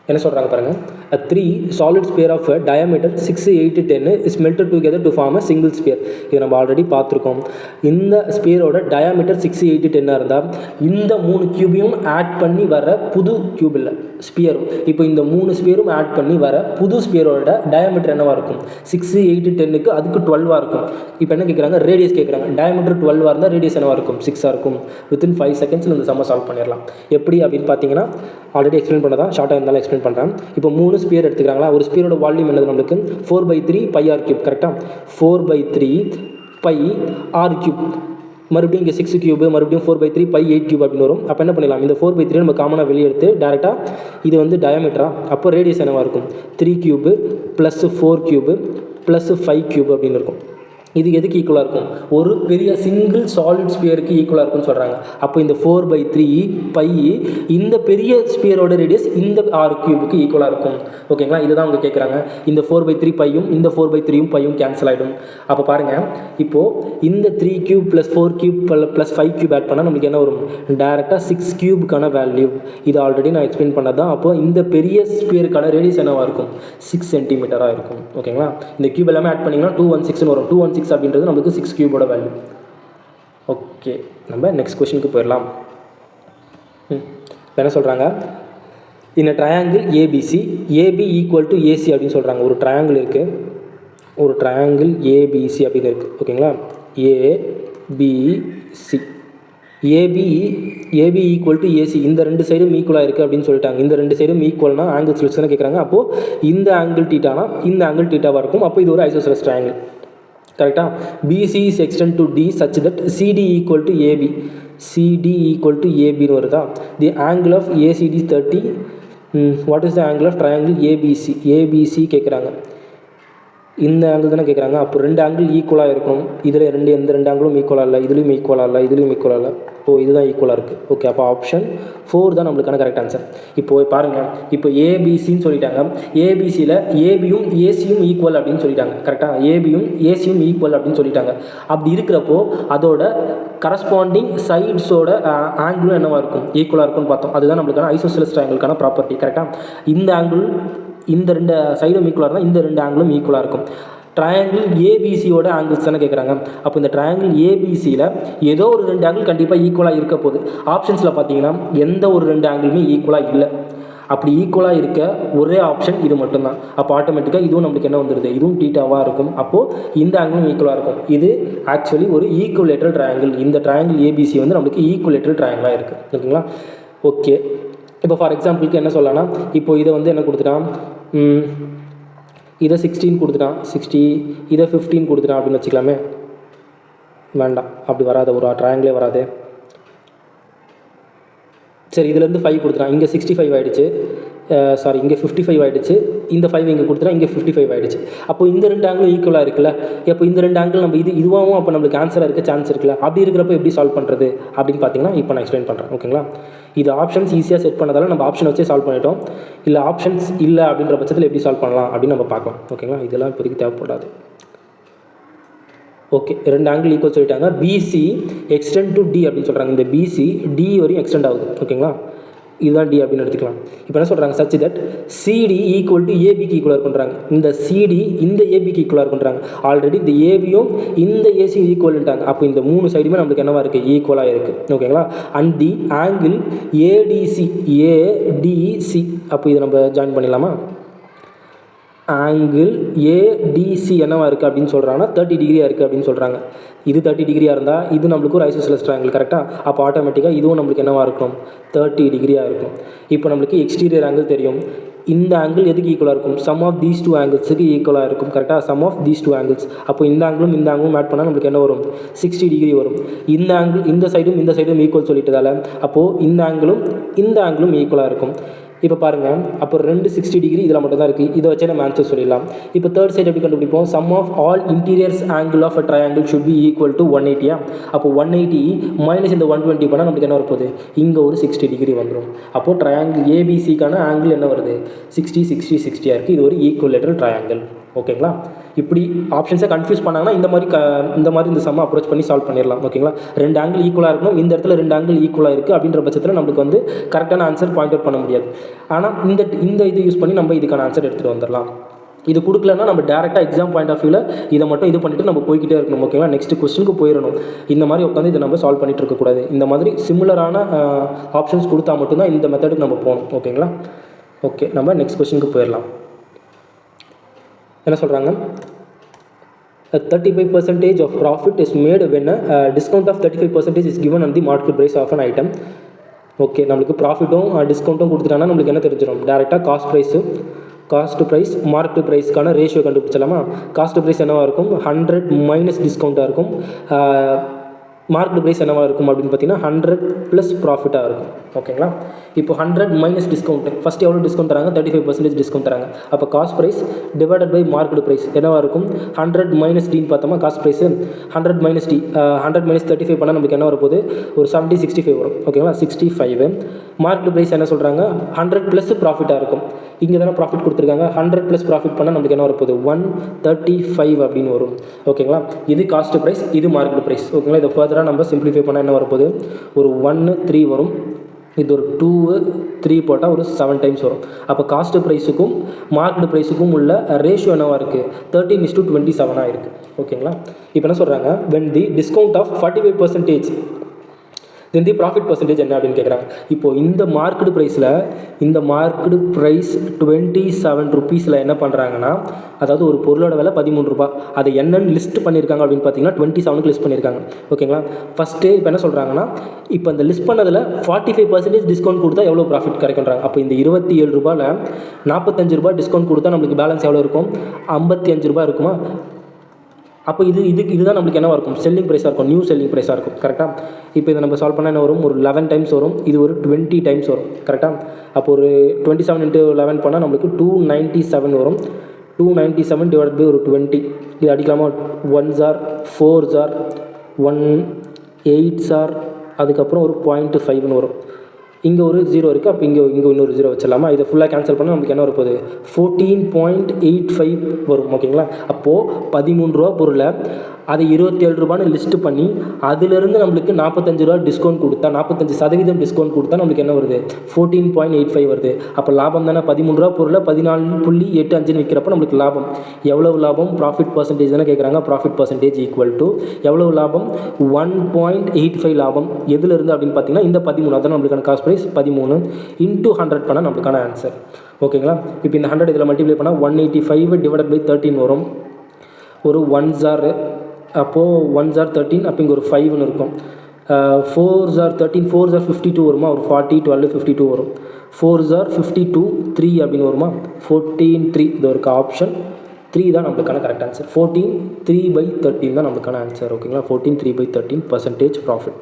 என்ன சொல்கிறாங்க பாருங்கள். A 3 solid sphere of a diameter 6, 8, 10 is melted together to form a single sphere. இது நம்ம ஆல்ரெடி பார்த்துருக்கோம். இந்த ஸ்பியரோட டயாமீட்டர் 6, 8, 10 இருந்தால் இந்த 3 கியூபையும் ஆட் பண்ணி வர புது கியூப் இல்லை ஸ்பியரும். இப்போ இந்த 3 ஸ்பியரும் ஆட் பண்ணி வர புது ஸ்பியரோட டயாமீட்டர் என்னவாக இருக்கும்? 6, 8, 10க்கு அதுக்கு 12 இருக்கும். இப்போ என்ன கேட்குறாங்க? ரேடியஸ் கேட்குறாங்க. டயாமீட்டர் 12 இருந்தால் ரேடியஸ் என்னவாக இருக்கும்? 6 இருக்கும். வித்தின் 5 செகண்ட்ஸில் இந்த சம்ம சால்வ் பண்ணிடலாம். எப்படி அப்படின்னு பார்த்தீங்கன்னா ஆல்ரெடி எக்ஸ்பிளைன் பண்ணதான், ஷார்ட்டாக இருந்தாலும் எக்ஸ்பிளைன் பண்ணுறேன். இப்போ 3 ஸ்பியர் எடுத்துக்கிறாங்களா? ஒரு ஸ்பியரோட வால்யூம் என்னது நம்மளுக்கு? 4/3 πr3. கரெக்டாக? 4/3 πr3. மறுபடியும் இங்கே 6 கியூபு, மறுபடியும் 4/3 π8 கியூப் அப்படின்னு வரும். அப்போ என்ன பண்ணிடலாம்? இந்த 4/3 நம்ம காமனாக வெளியே எடுத்து டேரெக்டாக இது வந்து டயாமீட்டரா, அப்போ ரேடியஸ் என்னவாக இருக்கும்? 3 கியூபு + 4 கியூபு + 5 கியூப் அப்படின்னு இருக்கும். இது எதுக்கு ஈக்குவலாக இருக்கும்? ஒரு பெரிய சிங்கிள் சாலிட் ஸ்பியருக்கு ஈக்குவலாக இருக்கும்னு சொல்கிறாங்க. அப்போ இந்த 4/3 π இந்த பெரிய ஸ்பியரோட ரேடியஸ் இந்த 6 கியூபுக்கு ஈக்குவலாக இருக்கும். ஓகேங்களா? இதுதான் அவங்க கேட்குறாங்க. இந்த 4/3 πயும் இந்த 4/3 πயும் கேன்சல் ஆகிடும். அப்போ பாருங்கள், இப்போது இந்த 3 கியூப் + 4 கியூப் + 5 கியூப் ஆட் பண்ணால் நம்மளுக்கு என்ன வரும்? டேரெக்டாக 6 கியூபுக்கான வேல்யூ. இது ஆல்ரெடி நான் எக்ஸ்பிளைன் பண்ணது தான். அப்போது இந்த பெரிய ஸ்பியருக்கான ரேடியஸ் என்னவாக இருக்கும்? 6 சென்டிமீட்டராக இருக்கும். ஓகேங்களா? இந்த கியூப் எல்லாமே ஆட் பண்ணிங்கன்னா 216 வரும். 216 அப்படின்றது நமக்கு 6 கியூபோட வேல்யூ. ஓகே, நம்ம நெக்ஸ்ட் கொஸ்டினுக்கு போயிடலாம். என்ன சொல்கிறாங்க? இந்த triangle ABC, AB equal to AC அப்படின்னு சொல்கிறாங்க. ஒரு ட்ரையாங்கிள் இருக்குது, ஒரு ட்ரையாங்கிள் ஏபிசி அப்படின்னு இருக்குது. ஓகேங்களா? ABC, AB equal to AC, இந்த 2 சைடும் ஈக்குவலாக இருக்குது அப்படின்னு சொல்லிட்டாங்க. இந்த 2 சைடும் ஈக்குவல்னா ஆங்கிள் செலக்ஷன் கேட்குறாங்க. அப்போது இந்த ஆங்கிள் டீட்டானா இந்த ஆங்கிள் டீட்டாவாக இருக்கும். அப்போ இது ஒரு ஐசோசெலஸ் ட்ரையாங்கிள். கரெக்டாக? BC is extend to D such that CD equal to AB, CD equal to ஏபின்னு வருதா? The angle of ACD 30. What is the angle of triangle ABC? ABC கேட்குறாங்க. இந்த ஆங்கிள் தானே கேட்குறாங்க. அப்போ 2 ஆங்கிள் ஈக்குவலாக இருக்கும். இதில் எந்த 2 ஆங்கிளும் ஈக்குவலாக இல்லை, இதுலேயும் ஈக்குவலாக இல்லை, இதுலேயும் ஈக்குவலாக இல்லை. ஓ, இதுதான் ஈக்குவலாக இருக்குது. ஓகே, அப்போ ஆப்ஷன் 4 தான் நம்மளுக்கான கரெக்ட் ஆன்சர். இப்போது பாருங்கள், இப்போ ஏபிசின்னு சொல்லிட்டாங்க. ஏபிசியில் ஏபியும் ஏசியும் ஈக்குவல் அப்படின்னு சொல்லிட்டாங்க. கரெக்டாக? ஏபியும் ஏசியும் ஈக்குவல் அப்படின்னு சொல்லிட்டாங்க. அப்படி இருக்கிறப்போ அதோட கரஸ்பாண்டிங் சைட்ஸோட ஆங்கிளும் என்னவாக இருக்கும்? ஈக்குவலாக இருக்கும்னு பார்த்தோம். அதுதான் நம்மளுக்கான ஐசோசெலஸ் ட்ரையாங்கிளுக்கான ப்ராப்பர்ட்டி. கரெக்டாக? இந்த ஆங்கிள் இந்த 2 சைடும் ஈக்குவலாக இருந்தால் இந்த 2 ஆங்கிளும் ஈக்குவலாக இருக்கும். ட்ரையாங்கிள் ஏபிசியோட ஆங்கிள்ஸ் தானே கேட்குறாங்க. அப்போ இந்த ட்ரையாங்கிள் ஏபிசியில் ஏதோ ஒரு 2 ஆங்கிள் கண்டிப்பாக ஈக்குவலாக இருக்க போகுது. ஆப்ஷன்ஸில் பார்த்தீங்கன்னா எந்த ஒரு 2 ஆங்கிளுமே ஈக்குவலாக இல்லை. அப்படி ஈக்குவலாக இருக்க ஒரே ஆப்ஷன் இது மட்டும்தான். அப்போ ஆட்டோமேட்டிக்காக இதுவும் நம்மளுக்கு என்ன வந்துடுது? இதுவும் டீட்டாவாக இருக்கும். அப்போது இந்த ஆங்கிளும் ஈக்குவலாக இருக்கும். இது ஆக்சுவலி ஒரு ஈக்குவலேட்டரல் ட்ரையாங்கிள். இந்த ட்ரையாங்கிள் ஏபிசி வந்து நம்மளுக்கு ஈக்குவலேட்டரல் ட்ரையாங்கிளாக இருக்குது. ஓகேங்களா? ஓகே, இப்போ ஃபார் எக்ஸாம்பிளுக்கு என்ன சொல்லலாம்னா, இப்போ இதை வந்து என்ன கொடுத்துட்டான்? இதை 16 கொடுத்துட்டான், 60, இதை 15 கொடுத்துட்டான் அப்படின்னு வச்சுக்கலாமே. வேண்டாம், அப்படி வராது, ஒரு ட்ரையாங்கிளே வராது. சரி, இதுலேருந்து 5 கொடுத்துட்டான், இங்கே 65 ஆகிடுச்சு. சாரி, இங்கே 55 ஆகிடுச்சு. இந்த 5 இங்கே கொடுத்துட்டா இங்கே 55 ஆகிடுச்சு. அப்போ இந்த 2 ஆங்கிளும் ஈக்குவலாக இருக்குல்ல. அப்போ இந்த 2 ஆங்கிள் நம்ம இதுவாகவும் அப்போ நம்மளுக்கு ஆன்சராக இருக்க சான்ஸ் இருக்குல்ல. அப்படி இருக்கிறப்போ எப்படி சால்வ் பண்ணுறது அப்படின்னு பார்த்தீங்கன்னா இப்போ நான் எக்ஸ்பிளைன் பண்ணுறேன். ஓகேங்களா? இது ஆப்ஷன்ஸ் ஈஸியாக செட் பண்ணதால நம்ம ஆப்ஷன் வச்சே சால்வ் பண்ணிட்டோம். இல்லை ஆப்ஷன்ஸ் இல்லை அப்படின்ற பட்சத்தில் எப்படி சால்வ் பண்ணலாம் அப்படின்னு நம்ம பார்க்கலாம். ஓகேங்களா? இதெல்லாம் இப்போதைக்கு தேவைப்படாது. ஓகே, 2 ஆங்கிள் ஈக்குவல் சொல்லிட்டாங்க. பிசி எக்ஸ்டெண்ட் டு டி அப்படின்னு சொல்கிறாங்க. இந்த பிசி டி வரையும் எக்ஸ்டெண்ட் ஆகுது. ஓகேங்களா? இதுதான் டி அப்படின்னு எடுத்துக்கலாம். இப்போ என்ன சொல்கிறாங்க? Such that CD equal to ஏபிக்கு ஈக்குவலாக இருக்குன்றாங்க. இந்த சிடி இந்த ஏபிக்கு ஈக்குவலாக இருக்குன்றாங்க. ஆல்ரெடி இந்த ஏபியும் இந்த ஏசியும் ஈக்குவல்ட்டாங்க. அப்போ இந்த 3 சைடுமே நம்மளுக்கு என்னவா இருக்குது? ஈக்குவலாக இருக்குது. ஓகேங்களா? அண்ட் தி ஆங்கிள் ஏடிசி, அப்போ இதை நம்ம ஜாயின் பண்ணிடலாமா? ஆங்கிள் ஏடிசி என்னவா இருக்குது அப்படின்னு சொல்கிறாங்கன்னா 30 டிகிரியாக இருக்குது அப்படின்னு சொல்கிறாங்க. இது 30 டிகிரியாக இருந்தால் இது நம்மளுக்கு ஒரு ஐசோசெலஸ் ட்ரையாங்கிள் கரெக்டாக. அப்போ ஆட்டோமேட்டிக்காக இதுவும் நம்மளுக்கு என்னவாக இருக்கும் 30 டிகிரியாக இருக்கும். இப்போ நம்மளுக்கு எக்ஸ்டீரியர் ஆங்கிள் தெரியும். இந்த ஆங்கிள் எதுக்கு ஈக்குவலாக இருக்கும்? சம் ஆஃப் தீஸ் டூ ஆங்கிள்ஸுக்கு ஈக்குவலாக இருக்கும் கரெக்டாக. Sum of these two angles. அப்போ இந்த ஆங்கிளும் ஆட் பண்ணால் நம்மளுக்கு என்ன வரும்? 60 டிகிரி வரும். இந்த ஆங்கிள் இந்த சைடும் ஈக்குவல் சொல்லிட்டதால் அப்போது இந்த ஆங்கிளும் ஈக்குவலாக இருக்கும். இப்போ பாருங்கள், அப்போ 2 60 டிகிரி இதில் மட்டும் தான் இருக்குது. இதை வச்சு நம்ம ஆன்சர் சொல்லிடலாம். இப்போ தேர்ட் சைடு எப்படி கண்டுபிடிப்போம்? Sum of all interiors angle of a triangle should be equal to 180. அப்போ 180 மைனஸ் இந்த 120 பண்ணால் நம்மளுக்கு என்ன வரப்போகுது? இங்கே ஒரு 60 டிகிரி வந்துடும். அப்போது ட்ரையாங்கிள் ஏபிசிக்கான ஆங்கிள் என்ன வருது? 60 60 60 இருக்குது. இது ஒரு ஈக்குவலேட்டரல் ட்ரையாங்கிள். ஓகேங்களா? இப்படி ஆப்ஷன்ஸை கன்ஃபியூஸ் பண்ணாங்கன்னா இந்த மாதிரி இந்த சம்மை அப்ரோச் பண்ணி சால்வ் பண்ணிடலாம். ஓகேங்களா? 2 ஆங்கிள் ஈக்குவலாக இருக்கணும். இந்த இடத்துல 2 ஆங்கிள் ஈக்குவலாக இருக்குது அப்படின்ற பட்சத்தில் நம்மளுக்கு வந்து கரெக்டான ஆன்சர் பாயிண்ட் அவுட் பண்ண முடியாது. ஆனால் இந்த இது யூஸ் பண்ணி நம்ம இதுக்கான ஆன்சர் எடுத்துகிட்டு வந்துடலாம். இது கொடுக்கலன்னா நம்ம டேரெக்டாக எக்ஸாம் பாயிண்ட் ஆஃப் வியூவில் இதை மட்டும் இது பண்ணிவிட்டு நம்ம போய்கிட்டே இருக்கணும். ஓகேங்களா? நெக்ஸ்ட் கொஸ்டினுக்கு போயிடணும். இந்த மாதிரி உட்காந்து இதை நம்ம சால்வ் பண்ணிட்டு இருக்கக்கூடாது. இந்த மாதிரி சிமிலரான ஆப்ஷன்ஸ் கொடுத்தா மட்டும்தான் இந்த மெத்தடுக்கு நம்ம போகணும். ஓகேங்களா? ஓகே, நம்ம நெக்ஸ்ட் கொஸ்டினுக்கு போயிடலாம். என்ன சொல்கிறாங்க? 35% of profit is made when a discount of 35% is given on the market price of an item. Okay, நம்மளுக்கு ப்ராஃபிட்டும் டிஸ்கவுண்ட்டும் கொடுத்துட்டாங்கன்னா நம்மளுக்கு என்ன தெரிஞ்சிடும்? டேரெக்டாக காஸ்ட் ப்ரைஸ் மார்க்கெட் ப்ரைஸ்க்கான ரேஷியோ கண்டுபிடிச்சலாமா? காஸ்ட் ப்ரைஸ் என்னவாக இருக்கும்? 100 மைனஸ் டிஸ்கவுண்ட்டாக இருக்கும். மார்க்கெட் ப்ரைஸ் என்னவாக இருக்கும் அப்படின்னு பார்த்தீங்கன்னா 100 ப்ளஸ் ப்ராஃபிட்டாக இருக்கும். ஓகேங்களா? இப்போ 100 மைனஸ் டிஸ்கவுண்ட். ஃபஸ்ட் எவ்வளோ டிஸ்கவுண்ட் தராங்க? 35% டிஸ்கவுண்ட் தராங்க. அப்போ cost price divided by market price என்னவாக இருக்கும்? 100 மைனஸ் டின்னு பார்த்தோமா cost price. 100 minus D 100 minus 35 பண்ணால் நமக்கு என்ன வரப்போகுது? ஒரு 70 65 வரும். ஓகேங்களா? 65. மார்க்கெட் ப்ரைஸ் என்ன சொல்கிறாங்க? 100 ப்ளஸ் ப்ராஃபிட்டாக இருக்கும். இங்கே தானே ப்ராஃபிட் கொடுத்துருக்காங்க. 100 ப்ளஸ் ப்ராஃபிட் பண்ணால் நம்மளுக்கு என்ன வரப்போகுது? 135 அப்படின்னு வரும். ஓகேங்களா? இது காஸ்ட் ப்ரைஸ், இது மார்க்கெட் ப்ரைஸ். ஓகேங்களா? இதை ஃபர்தராக நம்ம சிம்பிளிஃபை பண்ணால் என்ன வரப்போகுது? ஒரு 1 3 வரும். இது ஒரு 2 3 போட்டால் ஒரு 7 டைம்ஸ் வரும். அப்போ காஸ்ட் ப்ரைஸுக்கும் மார்க்கெட் ப்ரைஸுக்கும் உள்ள ரேஷியோ என்னவாக இருக்குது? 13:27 இருக்குது. ஓகேங்களா? இப்போ என்ன சொல்கிறாங்க? when the discount of 45% then the profit percentage என்ன அப்படின்னு கேட்குறாங்க. இப்போது இந்த மார்க்கெட் ப்ரைஸ் 27 ருபீஸில் என்ன பண்ணுறாங்கன்னா, அதாவது ஒரு பொருளோட விலை 13 ரூபா. அதை என்னென்னு லிஸ்ட் பண்ணியிருக்காங்க அப்படின்னு பார்த்தீங்கன்னா 27க்கு லிஸ்ட் பண்ணியிருக்காங்க. ஓகேங்களா? ஃபஸ்ட்டு இப்போ என்ன சொல்கிறாங்கன்னா, இப்போ இந்த லிஸ்ட் பண்ணதில் 45% டிஸ்கவுண்ட் கொடுத்தா எவ்வளோ ப்ராஃபிட் கிடைக்குன்றாங்க. அப்போ இந்த 27 ரூபாயில் 45 ரூபா டிஸ்கவுண்ட் கொடுத்தா நம்மளுக்கு பேலன்ஸ் எவ்வளோ இருக்கும்? 55 ரூபா இருக்குமா? அப்போ இதுதான் நம்மளுக்கு என்னவாக இருக்கும்? செல்லிங் ப்ரைஸாக இருக்கும். நியூ செல்லிங் ப்ரைஸாக இருக்கும். கரெக்டாக? இப்போ இதை நம்ம சால்வ் பண்ணால் என்ன வரும்? ஒரு 11 டைம்ஸ் வரும். இது ஒரு 20 டைம்ஸ் வரும். கரெக்டாக? அப்போ ஒரு 27 × 11 பண்ணால் நம்மளுக்கு 297 வரும். 297 டிவைட் பை ஒரு 20. இது அடிக்கலாமா? 1s are 4s are 1 8s are அதுக்கப்புறம் ஒரு 0.5 வரும். இங்கே ஒரு 0 இருக்குது. அப்போ இங்கே இன்னொரு 0 வச்சிடலாமா? இதை ஃபுல்லாக கேன்சல் பண்ணால் நமக்கு என்ன வரப்போகுது? 14.85 வரும். ஓகேங்களா? அப்போது 13 ரூபா பொருளை அதை 27 ரூபான்னு லிஸ்ட்டு பண்ணி அதிலிருந்து நம்மளுக்கு 45 ரூபா டிஸ்கவுண்ட் கொடுத்தா 45% டிஸ்கவுண்ட் கொடுத்தா நம்மளுக்கு என்ன வருது? 14.85 வருது. அப்போ லாபம் தானே? 13 ரூபா பொருளை 14.85 விற்கிறப்ப நம்மளுக்கு லாபம் எவ்வளவு? லாபம் ப்ராஃபிட் பர்சன்டேஜ் தானே கேட்குறாங்க. ப்ராஃபிட் பர்சன்டேஜ் ஈக்குவல் டு எவ்வளவு லாபம்? 1.85 லாபம் எதுலேருந்து அப்படின்னு பார்த்தீங்கன்னா இந்த 13. அதான் நம்மளுக்கான காஸ்ட் ப்ரைஸ் 13 × 100 பண்ணால் நம்மளுக்கான ஆன்சர். ஓகேங்களா? இப்போ இந்த 100 இதில் மல்டிப்ளை பண்ணால் 185 டிவைட் பை 13 வரும். ஒரு 1s are அப்போது 1s are 13. அப்போ இங்கே ஒரு 5ன்னு இருக்கும். 4s are 13 4s are 52 வருமா? ஒரு 40 12 52 வரும். 4s are 52 3 அப்படின்னு வருமா? 14 3 இது ஒரு ஆப்ஷன் 3 தான் நம்மளுக்கான கரெக்ட் ஆன்சர். 14 3/13 தான் நம்மளுக்கான ஆன்சர். ஓகேங்களா? 14 3/13% ப்ராஃபிட்.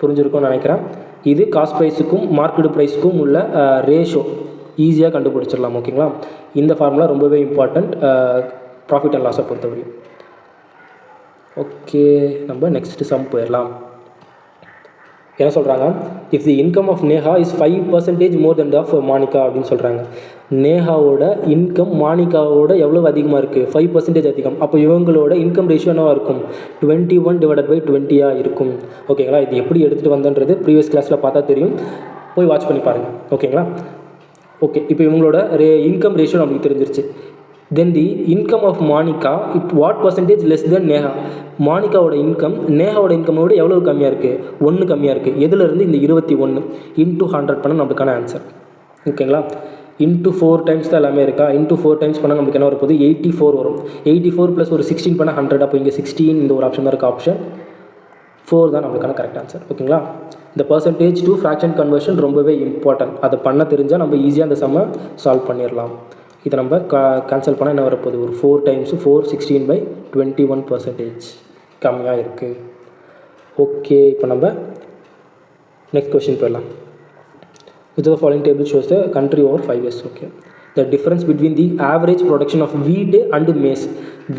புரிஞ்சிருக்கும்னு நினைக்கிறேன். இது காஸ்ட் ப்ரைஸுக்கும் மார்க்கெட் ப்ரைஸுக்கும் உள்ள ரேஷியோ ஈஸியாக கண்டுபிடிச்சிடலாம். ஓகேங்களா? இந்த ஃபார்முலா ரொம்பவே இம்பார்ட்டண்ட் ப்ராஃபிட் அண்ட் லாஸை பொறுத்தவரை. ஓகே, நம்ம நெக்ஸ்ட் சம் போயிடலாம். என்ன சொல்கிறாங்க? If the income of Neha is 5% more than of Monica அப்படின்னு சொல்கிறாங்க. நேஹாவோட இன்கம் மானிகாவோட எவ்வளோ அதிகமாக இருக்குது? 5% அதிகம். அப்போ இவங்களோட இன்கம் ரேஷியோ என்னவாக இருக்கும்? 21 டிவைடட் பை 20 இருக்கும். ஓகேங்களா? இது எப்படி எடுத்துகிட்டு வந்தன்றது ப்ரீவியஸ் கிளாஸில் பார்த்தா தெரியும். போய் வாட்ச் பண்ணி பாருங்கள். ஓகேங்களா? ஓகே, இப்போ இவங்களோட இன்கம் ரேஷியோ நமக்கு தெரிஞ்சிருச்சு. Then the income of Monica what percentage less than Neha? மானிகாவோட இன்கம் நேஹாவோட இன்கமோட எவ்வளோ கம்மியாக இருக்குது? 1 கம்மியாக இருக்குது. எதுலேருந்து? இந்த 21 × 100 பண்ண நம்மளுக்கான ஆன்சர். ஓகேங்களா? இன்ட்டு 4 டைம்ஸ் தான் எல்லாமே இருக்கா. இன்ட்டு 4 டைம்ஸ் பண்ணால் நமக்கு என்ன வரப்போகுது 84 வரும். 84 ப்ளஸ் ஒரு 16 பண்ணால் 100. அப்போ இங்கே 16 இந்த ஒரு ஆப்ஷன் தான் இருக்குது. ஆப்ஷன் 4 தான் நம்மளுக்கான கரெக்ட் ஆன்சர். ஓகேங்களா. இந்த பர்சன்டேஜ் டு ஃப்ராக்ஷன் கன்வர்ஷன் ரொம்பவே இம்பார்ட்டன்ட். அதை பண்ண தெரிஞ்சால் நம்ம ஈஸியாக அந்த சம்மை சால்வ் பண்ணிடலாம். இதை நம்ம கேன்சல் பண்ணால் என்ன வரப்போகுது, ஒரு 4 டைம்ஸு 416/21% கம்மியாக இருக்குது. ஓகே, இப்போ நம்ம நெக்ஸ்ட் கொஸ்டின் போயிடலாம். Which of the following table shows the country over 5 years? Okay. The difference between the average production of wheat and maize.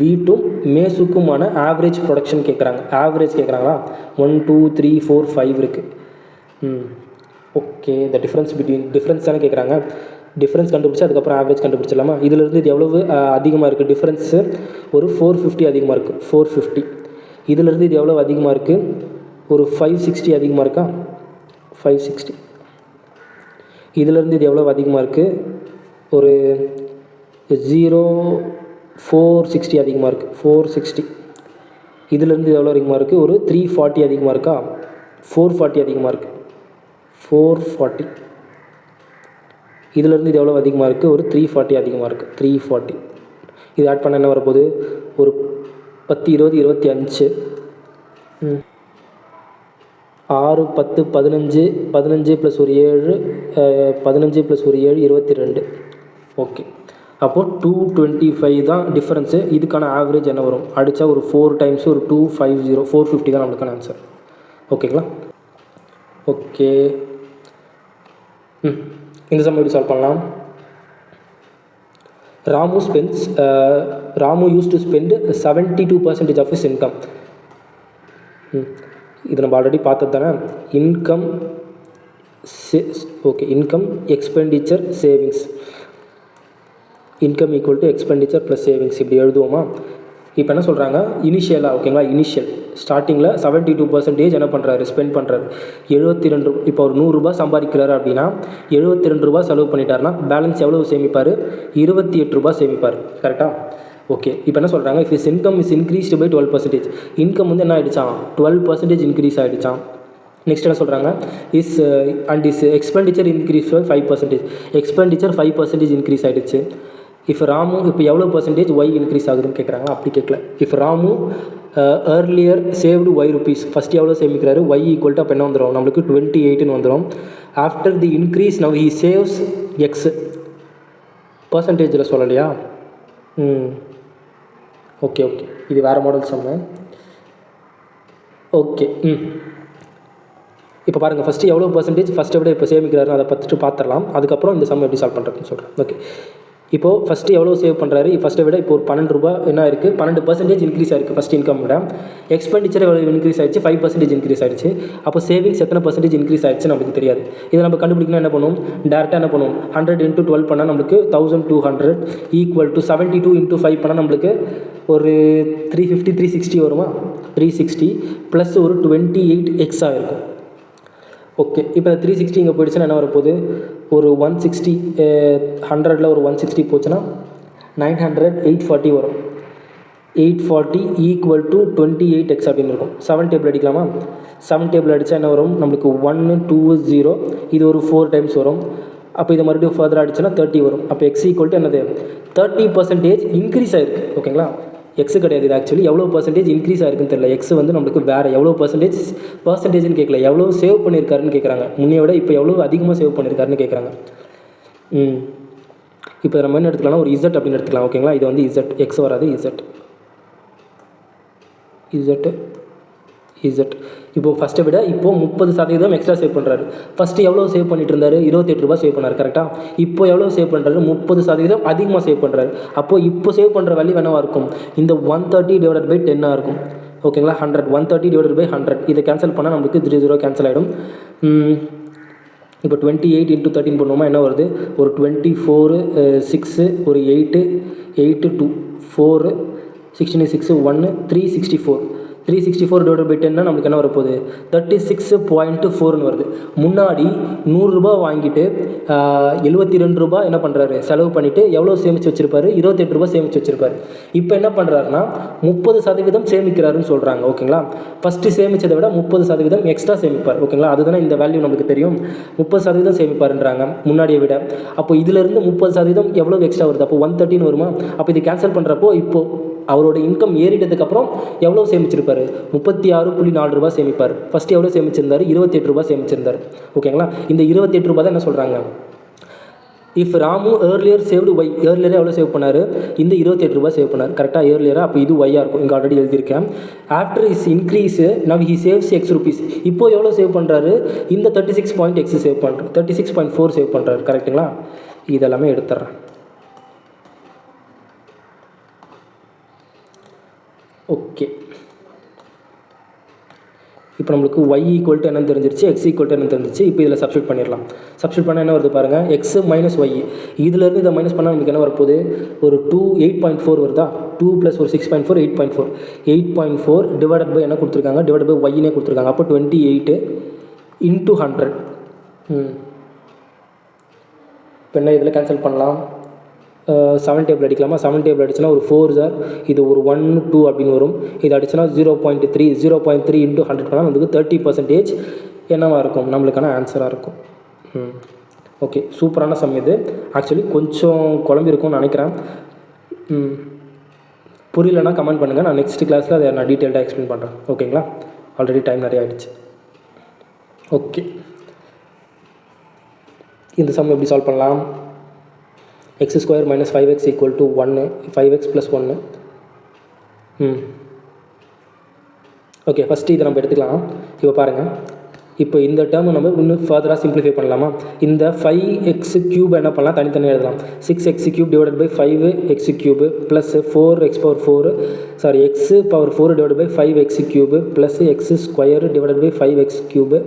வீட்டும் மேஸுக்குமான ஆவரேஜ் ப்ரொடக்ஷன் கேட்குறாங்க. ஆவரேஜ் கேட்குறாங்களா? 1 2 3 4 5 இருக்குது. ஓகே, த டிஃப்ரென்ஸ் தானே கேட்குறாங்க. டிஃப்ரென்ஸ் கண்டுபிடிச்சி அதுக்கப்புறம் ஆவரேஜ் கண்டுபிடிச்சிடலாமா? இதிலிருந்து இது எவ்வளவு அதிகமாக இருக்குது? டிஃப்ரென்ஸு ஒரு 450 அதிகமாக இருக்குது. 450. இதிலிருந்து இது எவ்வளோ அதிகமாக இருக்குது? ஒரு 560 அதிகமாக இருக்கா? 560. இதிலேருந்து இது எவ்வளோ அதிகமாக இருக்குது? ஒரு 460 அதிகமாக இருக்குது. 460. இதிலேருந்து இது எவ்வளோ அதிகமாக இருக்குது? ஒரு 340 அதிகமாக இருக்கா? 440 அதிகமாக இருக்குது. 440. இதிலேருந்து இது எவ்வளோ அதிகமாக இருக்குது? ஒரு 340 அதிகமாக இருக்குது. 340. இது ஆட் பண்ண என்ன வரப்போகுது? ஒரு 10 20 25 6 10 15 15 ப்ளஸ் ஒரு 7 15 ப்ளஸ் ஒரு 7 22. ஓகே, அப்போது 225 தான் டிஃப்ரென்ஸு. இதுக்கான ஆவரேஜ் என்ன வரும்? அடித்தா ஒரு 4 டைம்ஸு ஒரு 250 450 தான் நம்மளுக்கான ஆன்சர். ஓகேங்களா. ஓகே, இந்த சம் எப்படி சால்வ் பண்ணலாம்? Ramu used to spend 72% of his income. இது நம்ம ஆல்ரெடி பார்த்தது தானே. Income expenditure savings. Income equal to expenditure plus savings இப்படி எழுதுவோமா? இப்போ என்ன சொல்கிறாங்க, இனிஷியலாக ஓகேங்களா, இனிஷியல் ஸ்டார்டிங்கில் 72% என்ன பண்ணுறாரு, ஸ்பெண்ட் பண்ணுறாரு. 72 இப்போ ஒரு 100 ரூபா சம்பாதிக்கிறாரு அப்படின்னா 72 ரூபா செலவு பண்ணிட்டாருன்னா பேலன்ஸ் எவ்வளவு சேமிப்பார்? 28 ரூபா சேமிப்பார். கரெக்டாக? ஓகே, இப்போ என்ன சொல்கிறாங்க, if is income is increased by 12%. Income வந்து என்ன ஆகிடுச்சான்? 12% இன்க்ரீஸ் ஆகிடுச்சான். நெக்ஸ்ட் என்ன சொல்கிறாங்க, is expenditure increase by 5%. Expenditure 5% increase ஆகிடுச்சு. இஃப் ராமு இப்போ எவ்வளோ பர்சன்டேஜ் ஒய் இன்க்ரீஸ் ஆகுதுன்னு கேட்குறாங்க. அப்படி கேட்கல. If Ramu earlier saved Y rupees, first எவ்வளோ சேமிக்கிறாரு? ஒய் ஈக்குவல் டு அப்போ என்ன வந்துடும் நம்மளுக்கு 28ன்னு வந்துடும். After the increase now he saves X. பர்சன்டேஜில் சொல்லலையா? ஓகே, இது வேறு மாடல் சொன்னேன். ஓகே, இப்போ பாருங்கள், ஃபஸ்ட்டு எவ்வளோ பர்சன்டேஜ் ஃபஸ்ட்டை விட இப்போ சேமிக்கிறாருன்னு அதை பார்த்துடலாம். அதுக்கப்புறம் இந்த சம் எப்படி சால்வ் பண்ணுறதுன்னு சொல்கிறேன். ஓகே, இப்போது ஃபஸ்ட்டு எவ்வளோ சேவ் பண்ணுறாரு? ஃபஸ்ட்டை விட இப்போ ஒரு 12 ரூபா என்ன இருக்குது, 12% இன்க்ரீஸ் ஆகிருக்கு ஃபஸ்ட் இன்கம் விட. எக்ஸ்பெண்டிச்சர் எவ்வளோ இன்க்ரீஸ் ஆகிடுச்சு? 5% இன்க்ரீஸ் ஆகிடுச்சு. அப்போ சேவிங்ஸ் எத்தனை பர்சன்டேஜ் இன்க்ரீஸ் ஆகிடுச்சு நமக்கு தெரியாது. இதை நம்ம கண்டுபிடிக்கணும். என்ன பண்ணுவோம்? டேரெக்டாக என்ன பண்ணுவோம்? 100 × 12 பண்ணால் நம்மளுக்கு 1200 ஈக்குவல் டு 72 × 5 பண்ணால் நம்மளுக்கு ஒரு 350 360 வருமா? 360 ப்ளஸ் ஒரு 28 எக்ஸாக இருக்கும். ஓகே, இப்போ 360 இங்கே போயிடுச்சுன்னா என்ன வரப்போகுது? ஒரு 160 100ல் ஒரு 160 போச்சுன்னா 900 840 வரும். 840 ஈக்குவல் டு 28x அப்படின்னு இருக்கும். 7 டேபிள் அடிக்கலாமா? 7 டேபிள் அடித்தா என்ன வரும் நம்மளுக்கு? 1 2 0. இது ஒரு 4 டைம்ஸ் வரும். அப்போ இதை மறுபடியும் ஃபர்தர் அடிச்சுன்னா 30 வரும். அப்போ எக்ஸ் ஈக்குவல் டு என்னது? 30% இன்க்ரீஸ் ஆகிருக்கு. ஓகேங்களா, எக்ஸு கிடையாது இது. ஆக்சுவலி எவ்வளோ பர்சன்டேஜ் இன்க்ரீஸ் ஆகிருக்குன்னு தெரியல. எக்ஸ் வந்து நம்மளுக்கு வேறு எவ்வளோ பர்சன்டேஜ்னு கேட்கல, எவ்வளோ சேவ் பண்ணியிருக்காருன்னு கேட்குறாங்க. முன்னே விட இப்போ எவ்வளோ அதிகமாக சேவ் பண்ணியிருக்காருன்னு கேட்குறாங்க. இப்போ நம்ம என்ன எடுத்துக்கலாம்? ஒரு இசட் அப்படின்னு எடுத்துக்கலாம். ஓகேங்களா, இது வந்து இசட், எக்ஸ் வராது, இசட். இப்போ ஃபஸ்ட்டை விட இப்போ 30% எக்ஸ்ட்ரா சேவ் பண்ணுறாரு. ஃபஸ்ட்டு எவ்வளோ சேவ் பண்ணிட்டு இருந்தார்? 28 ரூபா சேவ் பண்ணார். கரெக்டாக? இப்போ எவ்வளோ சேவ் பண்ணுறாரு? 30% அதிகமாக சேவ் பண்ணுறாரு. அப்போது இப்போ சேவ் பண்ணுற வேல்யூ என்னவாக இருக்கும்? இந்த 130 / 10 இருக்கும். ஓகேங்களா, 100 130 / 100. இதை கேன்சல் பண்ணால் நம்மளுக்கு 0 கேன்சல் ஆகிடும். இப்போ 28 × 13 பண்ணுவோமா? என்ன வருது? ஒரு 24 6 ஒரு 8 8 2 4 16 6 1 364 364 டிவைடட் பை 10 நமக்கு என்ன வரப்போகுது 36.4ன்னு வருது. முன்னாடி 100 ரூபா வாங்கிட்டு 72 ரூபா என்ன பண்ணுறாரு செலவு பண்ணிவிட்டு எவ்வளோ சேமித்து வச்சுருப்பாரு 28 ரூபா சேமித்து வச்சுருப்பாரு. இப்போ என்ன பண்ணுறாருன்னா 30% சேமிக்கிறாருன்னு சொல்கிறாங்க. ஓகேங்களா, ஃபஸ்ட்டு சேமித்ததை விட 30% எக்ஸ்ட்ரா சேமிப்பார். ஓகேங்களா, அதுதானே இந்த வேல்யூ நமக்கு தெரியும். 30% சேமிப்பாருன்றாங்க முன்னாடியை விட. அப்போ இதிலிருந்து 30% எவ்வளோ எக்ஸ்ட்ரா வருது, அப்போ 130 வருமா. அப்போ இது கேன்சல் பண்ணுறப்போ இப்போது அவரோட இன்கம் ஏறிட்டதுக்கப்புறம் எவ்வளோ சேமிச்சிருப்பார் 36.4 ரூபா சேமிப்பார். ஃபஸ்ட்டு எவ்வளோ சேமிச்சிருந்தார் 28 ரூபா சேமிச்சிருந்தார். ஓகேங்களா, இந்த 28 ரூபா தான் என்ன சொல்கிறாங்க, if Ramu earlier saved Y, ஏர்லியராக எவ்வளோ சேவ் பண்ணார் இந்த 28 ரூபா சேவ் பண்ணார். கரெக்டாக ஏர்லியராக, அப்போ இது ஒய்யாக இருக்கும். இங்கே ஆல்ரெடி எழுதியிருக்கேன். After his increase now he saves X rupees. இப்போது எவ்வளோ சேவ் பண்ணுறாரு இந்த 36.x சேவ் பண்ணுறாரு 36.4 சேவ் பண்ணுறாரு. கரெக்டுங்களா, இதெல்லாமே எடுத்துட்றேன். ஓகே, இப்போ நம்மளுக்கு y ஈக்குவல் டு என்னன்னு தெரிஞ்சிருச்சு, x ஈக்குவல் டு என்னன்னு தெரிஞ்சிச்சு. இப்போ இதில் சப்ஸ்டியூட் பண்ணிடலாம். சப்ஸ்டியூட் பண்ணால் என்ன வருது பாருங்கள், x மைனஸ் ஒய். இதிலேருந்து இதை மைனஸ் பண்ணால் நமக்கு என்ன வரப்போகுது, ஒரு 8.4 வருதா. 2 + ஒரு 6.4 8.4 8.4 டிவைடட் பை என்ன கொடுத்துருக்காங்க, டிவைடட் பை ஒய்னே கொடுத்துருக்காங்க. அப்போ 28 × 100. இப்போ என்ன இதில் கேன்சல் பண்ணலாம், 7 டேபிள் அடிக்கலாமா. 7 டேபிள் அடிச்சுன்னா ஒரு 4 சார், இது ஒரு 1 2 அப்படின்னு வரும். இது அடிச்சுன்னா 0.3 0.3 × 100 பண்ணால் நமக்கு 30% என்னவாக இருக்கும், நம்மளுக்கான ஆன்சராக இருக்கும். ஓகே, சூப்பரான சம் இது. ஆக்சுவலி கொஞ்சம் குழம்பு இருக்கும்னு நினைக்கிறேன். புரியலன்னா கமெண்ட் பண்ணுங்கள், நான் நெக்ஸ்ட் கிளாஸில் அதை நான் டீட்டெயில்டாக எக்ஸ்பிளைன் பண்ணுறேன். ஓகேங்களா, ஆல்ரெடி டைம் நிறைய ஆகிடுச்சு. ஓகே, இந்த சம் எப்படி சால்வ் பண்ணலாம், x² - 5x = 1 5x + 1. Okay, first இதை நம்ம எடுத்துக்கலாம். இப்போ பாருங்கள், இப்போ இந்த டேர்மை நம்ம இன்னும் ஃபர்தராக சிம்பிளிஃபை பண்ணலாமா. இந்த 5x³ என்ன பண்ணலாம், தனித்தனியாக எழுதலாம். 6x³ divided by 5x³ plus 4x⁴ sorry x⁴ divided by 5x³ plus x² divided by 5x³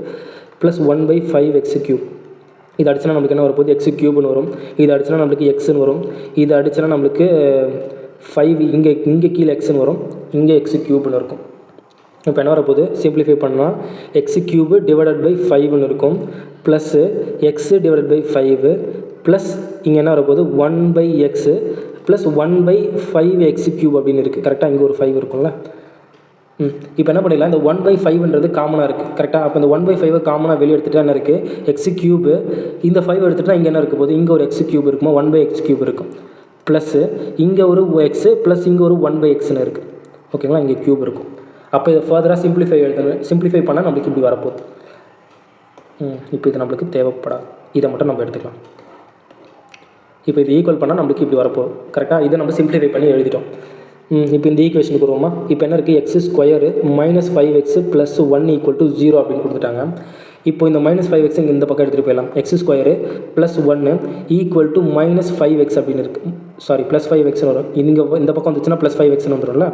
plus 1/5x³. இது அடிச்சுனா நம்மளுக்கு என்ன வரப்போகுது, x³ வரும். இது அடிச்சுனா நம்மளுக்கு எக்ஸ்ன்னு வரும். இது அடிச்சுனா நம்மளுக்கு 5 இங்கே கீழே எக்ஸ்ன்னு வரும், இங்கே x³ இருக்கும். இப்போ என்ன வரப்போகுது, சிம்பிளிஃபை பண்ணால் x³ டிவைடட் பை 5ன்னு இருக்கும், plus x divided by 5 plus இங்கே என்ன வரப்போகுது 1/x ப்ளஸ் 1/5x³ அப்படின்னு இருக்குது. கரெக்டாக இங்கே ஒரு 5 இருக்கும்ல. இப்போ என்ன பண்ணிடலாம், இந்த 1/5ன்றது காமனாக இருக்குது. கரெக்டாக, அப்போ இந்த 1/5 காமனாக வெளியே எடுத்துகிட்டா என்ன இருக்குது, x³ இந்த 5 எடுத்துகிட்டா இங்கே என்ன இருக்க போகுது, இங்கே ஒரு x³ இருக்குமா, 1/x³ இருக்கும். ப்ளஸ்ஸு இங்கே ஒரு x ப்ளஸ் இங்கே ஒரு 1/xன்னு இருக்குது. ஓகேங்களா, இங்கே க்யூப் இருக்கும். அப்போ இதை ஃபர்தராக சிம்பிளிஃபை பண்ணால் நம்மளுக்கு இப்படி வரப்போகுது. இப்போ இது நம்மளுக்கு தேவைப்படாது, இதை மட்டும் நம்ம எடுத்துக்கலாம். இப்போ இது ஈக்குவல் பண்ணால் நம்மளுக்கு இப்படி வரப்போகுது. கரெக்டாக, இதை நம்ம சிம்பிளிஃபை பண்ணி எழுதிட்டோம். இப்போ இந்த ஈக்குவேஷனுக்கு வருவோமா. இப்போ என்ன இருக்குது, x² - 5x + 1 = 0 அப்படின்னு கொடுத்துட்டாங்க. இப்போ இந்த -5x இங்கே இந்த பக்கம் எடுத்துகிட்டு போயிடலாம். x² + 1 = -5x அப்படின்னு இருக்குது. சாரி +5xன்னு வரும். இங்கே இந்த பக்கம் வந்துச்சுன்னா +5xன்னு வந்துடும்ல,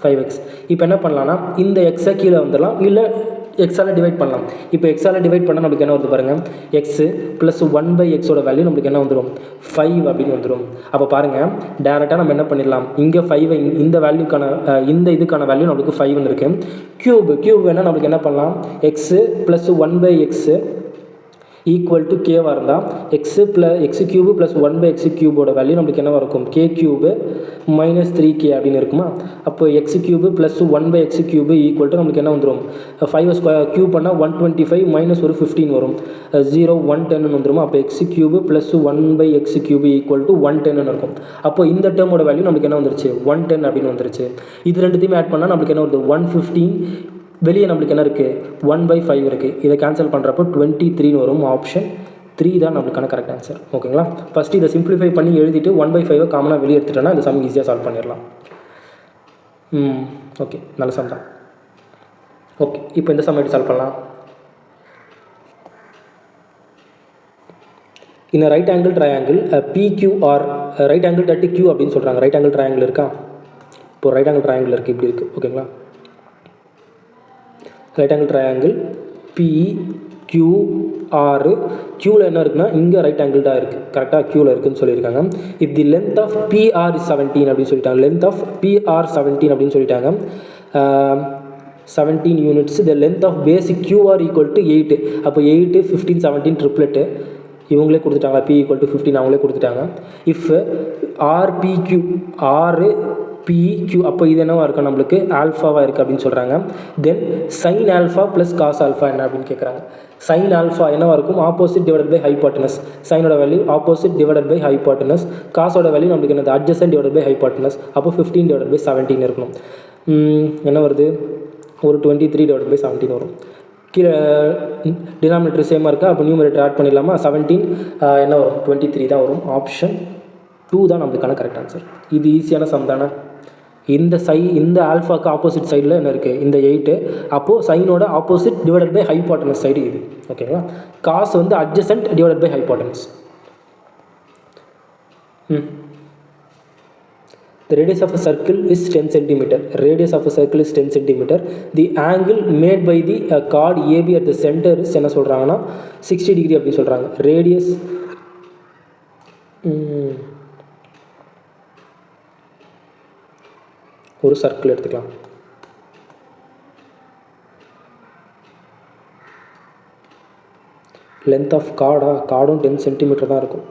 5x. இப்போ என்ன பண்ணலான்னா இந்த எக்ஸை கீழே வந்துடலாம், இல்லை எக்ஸால் டிவைட் பண்ணலாம். இப்போ எக்ஸால் டிவைட் பண்ணால் நம்மளுக்கு என்ன வருது பாருங்கள், x + 1/xோட வேல்யூ நம்மளுக்கு என்ன வந்துடும், 5 அப்படின்னு வந்துடும். அப்போ பாருங்கள், டேரெக்டாக நம்ம என்ன பண்ணிடலாம், இங்கே 5 இந்த வேல்யூக்கான இதுக்கான வேல்யூ நம்மளுக்கு 5ன்னு இருக்குது. க்யூப் வேணால் நம்மளுக்கு என்ன பண்ணலாம், x + 1/x = k-வாக இருந்தால் x³ + 1/x³ வேல்யூ நம்மளுக்கு என்னவாக இருக்கும், k³ - 3k அப்படின்னு இருக்குமா. அப்போ x³ + 1/x³ = நம்மளுக்கு என்ன வந்துடும், 5² க்யூப் பண்ணால் 125 - ஒரு 15 வரும், 0 110 வந்துடுமா. அப்போ x³ + 1/x³ = 110 இருக்கும். அப்போ இந்த டேர்மோட வேல்யூ நம்மளுக்கு என்ன வந்துருச்சு, 110 அப்படின்னு வந்துருச்சு. இது ரெண்டுத்தையுமே ஆட் பண்ணால் நம்மளுக்கு என்ன வருது, 115. வெளியே நம்மளுக்கு என்ன இருக்குது, 1/5 இருக்குது. இதை கேன்சல் பண்ணுறப்போ 23ன்னு வரும். ஆப்ஷன் 3 தான் நம்மளுக்கான கரெக்ட் ஆன்சர். ஓகேங்களா, ஃபஸ்ட்டு இதை சிம்பிளிஃபை பண்ணி எழுதிட்டு 1/5 காமனாக வெளியே எடுத்துட்டோன்னா இந்த சம் ஈஸியாக சால்வ் பண்ணிடலாம். ஓகே, நல்ல சம் தான். ஓகே, இப்போ இந்த சம் எப்படி சால்வ் பண்ணலாம். இந்த right angle triangle PQR right angle at Q அப்படின்னு சொல்கிறாங்க. ரைட் ஆங்கிள் ட்ரையாங்கிள் இருக்கா, இப்போ ரைட் ஆங்கிள் ட்ரையாங்கிள் இருக்குது, இப்படி இருக்குது. ஓகேங்களா, ரைட் ஆங்கிள் ட்ரையாங்கிள் PQR, க்யூவில் என்ன இருக்குன்னா இங்கே ரைட் ஆங்கிள் தான் இருக்குது. கரெக்டாக க்யூவில் இருக்குதுன்னு சொல்லியிருக்காங்க. If the length of PR is 17 அப்படின்னு சொல்லிட்டாங்க. லென்த் ஆஃப் PR 17 அப்படின்னு சொல்லிட்டாங்க. 17 units. The length of base QR equal to 8. அப்போ 8 15 17 ட்ரிப்ளெட்டு இவங்களே கொடுத்துட்டாங்களா, P equal to 15 அவங்களே கொடுத்துட்டாங்க. இஃப் RPQ RPQ அப்போ இது என்னவா இருக்கும், நம்மளுக்கு ஆல்ஃபாவாக இருக்குது அப்படின்னு சொல்கிறாங்க. Then sine alpha plus cos alpha என்ன அப்படின்னு கேட்குறாங்க. சைன் ஆல்ஃபா என்னவாக இருக்கும், ஆப்போசிட் டிவைடட் பை ஹைபாட்டனஸ். சைனோட value opposite divided by hypotenuse. காசோட வேல்யூ நம்மளுக்கு என்னது, அட்ஜசன்ட் டிவைடட் பை ஹைபாட்டனஸ். அப்போ 15 டிவைடட் பை 17 இருக்கணும். என்ன வருது, ஒரு 23 டிவைடட் பை 17 வரும். கீழே டினாமினேட்டர் சேமாக இருக்கா, அப்போ நியூமரேட்டர் ஆட் பண்ணிடலாமா. 17 என்ன வரும், 23 தான் வரும். ஆப்ஷன் 2 தான் நம்மளுக்கான கரெக்ட் ஆன்சர். இது ஈஸியான சம் தானே. இந்த ஆல்ஃபாக்கு ஆப்போசிட் சைடில் என்ன இருக்குது, இந்த 8. அப்போது சைனோட opposite divided by hypotenuse side இது. ஓகேங்களா. காசு வந்து adjacent divided by hypotenuse. The radius of a circle is 10 cm. Radius of a circle is 10 cm. The angle made by the chord AB at the center is என்ன சொல்கிறாங்கன்னா 60 degree அப்படின்னு சொல்கிறாங்க. Radius ஒரு circle எடுத்துக்கலாம். Length of கார்டும் 10 centimetre தான் இருக்கும்.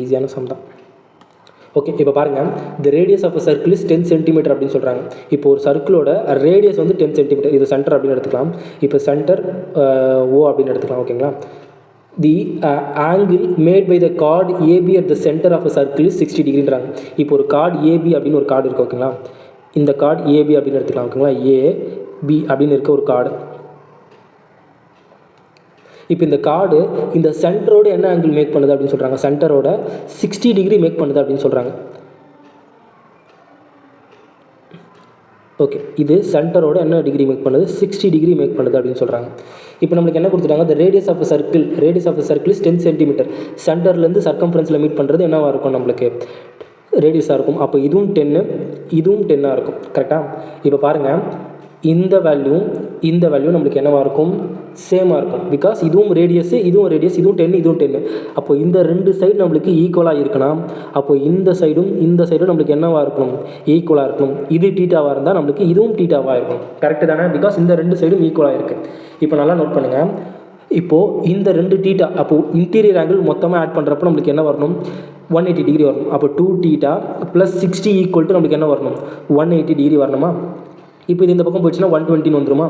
ஈஸியான சம் தான். ஓகே, இப்போ பாருங்கள், the radius of a circle is 10 centimetre அப்படின்னு சொல்கிறாங்க. இப்போ ஒரு சர்க்கிளோட ரேடியஸ் வந்து 10 சென்டிமீட்டர். இது சென்டர் அப்படின்னு எடுத்துக்கலாம். இப்போ சென்டர் O அப்படின்னு எடுத்துக்கலாம். ஓகேங்களா. The angle made by the chord AB at the centre of a circle is 60 டிகிரின்றாங்க. இப்போ ஒரு கார்டு ஏபி அப்படின்னு ஒரு கார்டு இருக்குது. ஓகேங்களா. இந்த கார்டு ஏபி அப்படின்னு எடுத்துக்கலாம். ஓகேங்களா. ஏபி அப்படின்னு இருக்க ஒரு கார்டு. இப்போ இந்த கார்டு இந்த சென்டரோட என்ன ஆங்கிள் மேக் பண்ணுது அப்படின்னு சொல்கிறாங்க, சென்டரோட 60 டிகிரி மேக் பண்ணுது அப்படின்னு சொல்கிறாங்க. ஓகே, இது சென்டரோட என்ன டிகிரி மேக் பண்ணுது, 60 டிகிரி மேக் பண்ணுது அப்படின்னு சொல்கிறாங்க. இப்போ நம்மளுக்கு என்ன கொடுத்துட்டாங்க, the radius of circle is 10 centimetre. சென்டர்லேருந்து சர்க்கம்ஃபரன்ஸில் மீட் பண்ணுறது என்னவாக இருக்கும், நம்மளுக்கு ரேடியஸாக இருக்கும். அப்போ இதுவும் 10 இதுவும் 10 இருக்கும். கரெக்டாக. இப்போ பாருங்கள், இந்த வேல்யூ நம்மளுக்கு என்னவாக இருக்கும், சேமாக இருக்கும். பிகாஸ் இதுவும் ரேடியஸ் இதுவும் 10 இதுவும் 10. அப்போ இந்த ரெண்டு சைடு நம்மளுக்கு ஈக்குவலாக இருக்குன்னா, அப்போ இந்த சைடும் நம்மளுக்கு என்னவாக இருக்கணும், ஈக்குவலாக இருக்கணும். இது டீட்டாவாக இருந்தால் நம்மளுக்கு இதுவும் டீட்டாவாக இருக்கும். கரெக்டு தானே. பிகாஸ் இந்த ரெண்டு சைடும் ஈக்குவலாக இருக்குது. இப்போ நல்லா நோட் பண்ணுங்கள். இப்போது இந்த ரெண்டு டீட்டா, அப்போது இன்டீரியர் ஆங்கிள் மொத்தமாக ஆட் பண்ணுறப்போ நம்மளுக்கு என்ன வரணும், 180 டிகிரி வரணும். அப்போ 2 θ ப்ளஸ் 60 ஈக்குவல் டு நம்மளுக்கு என்ன வரணும், 180 டிகிரி வரணுமா. இப்போ இது இந்த பக்கம் போயிடுச்சுன்னா 120 வந்துருமா.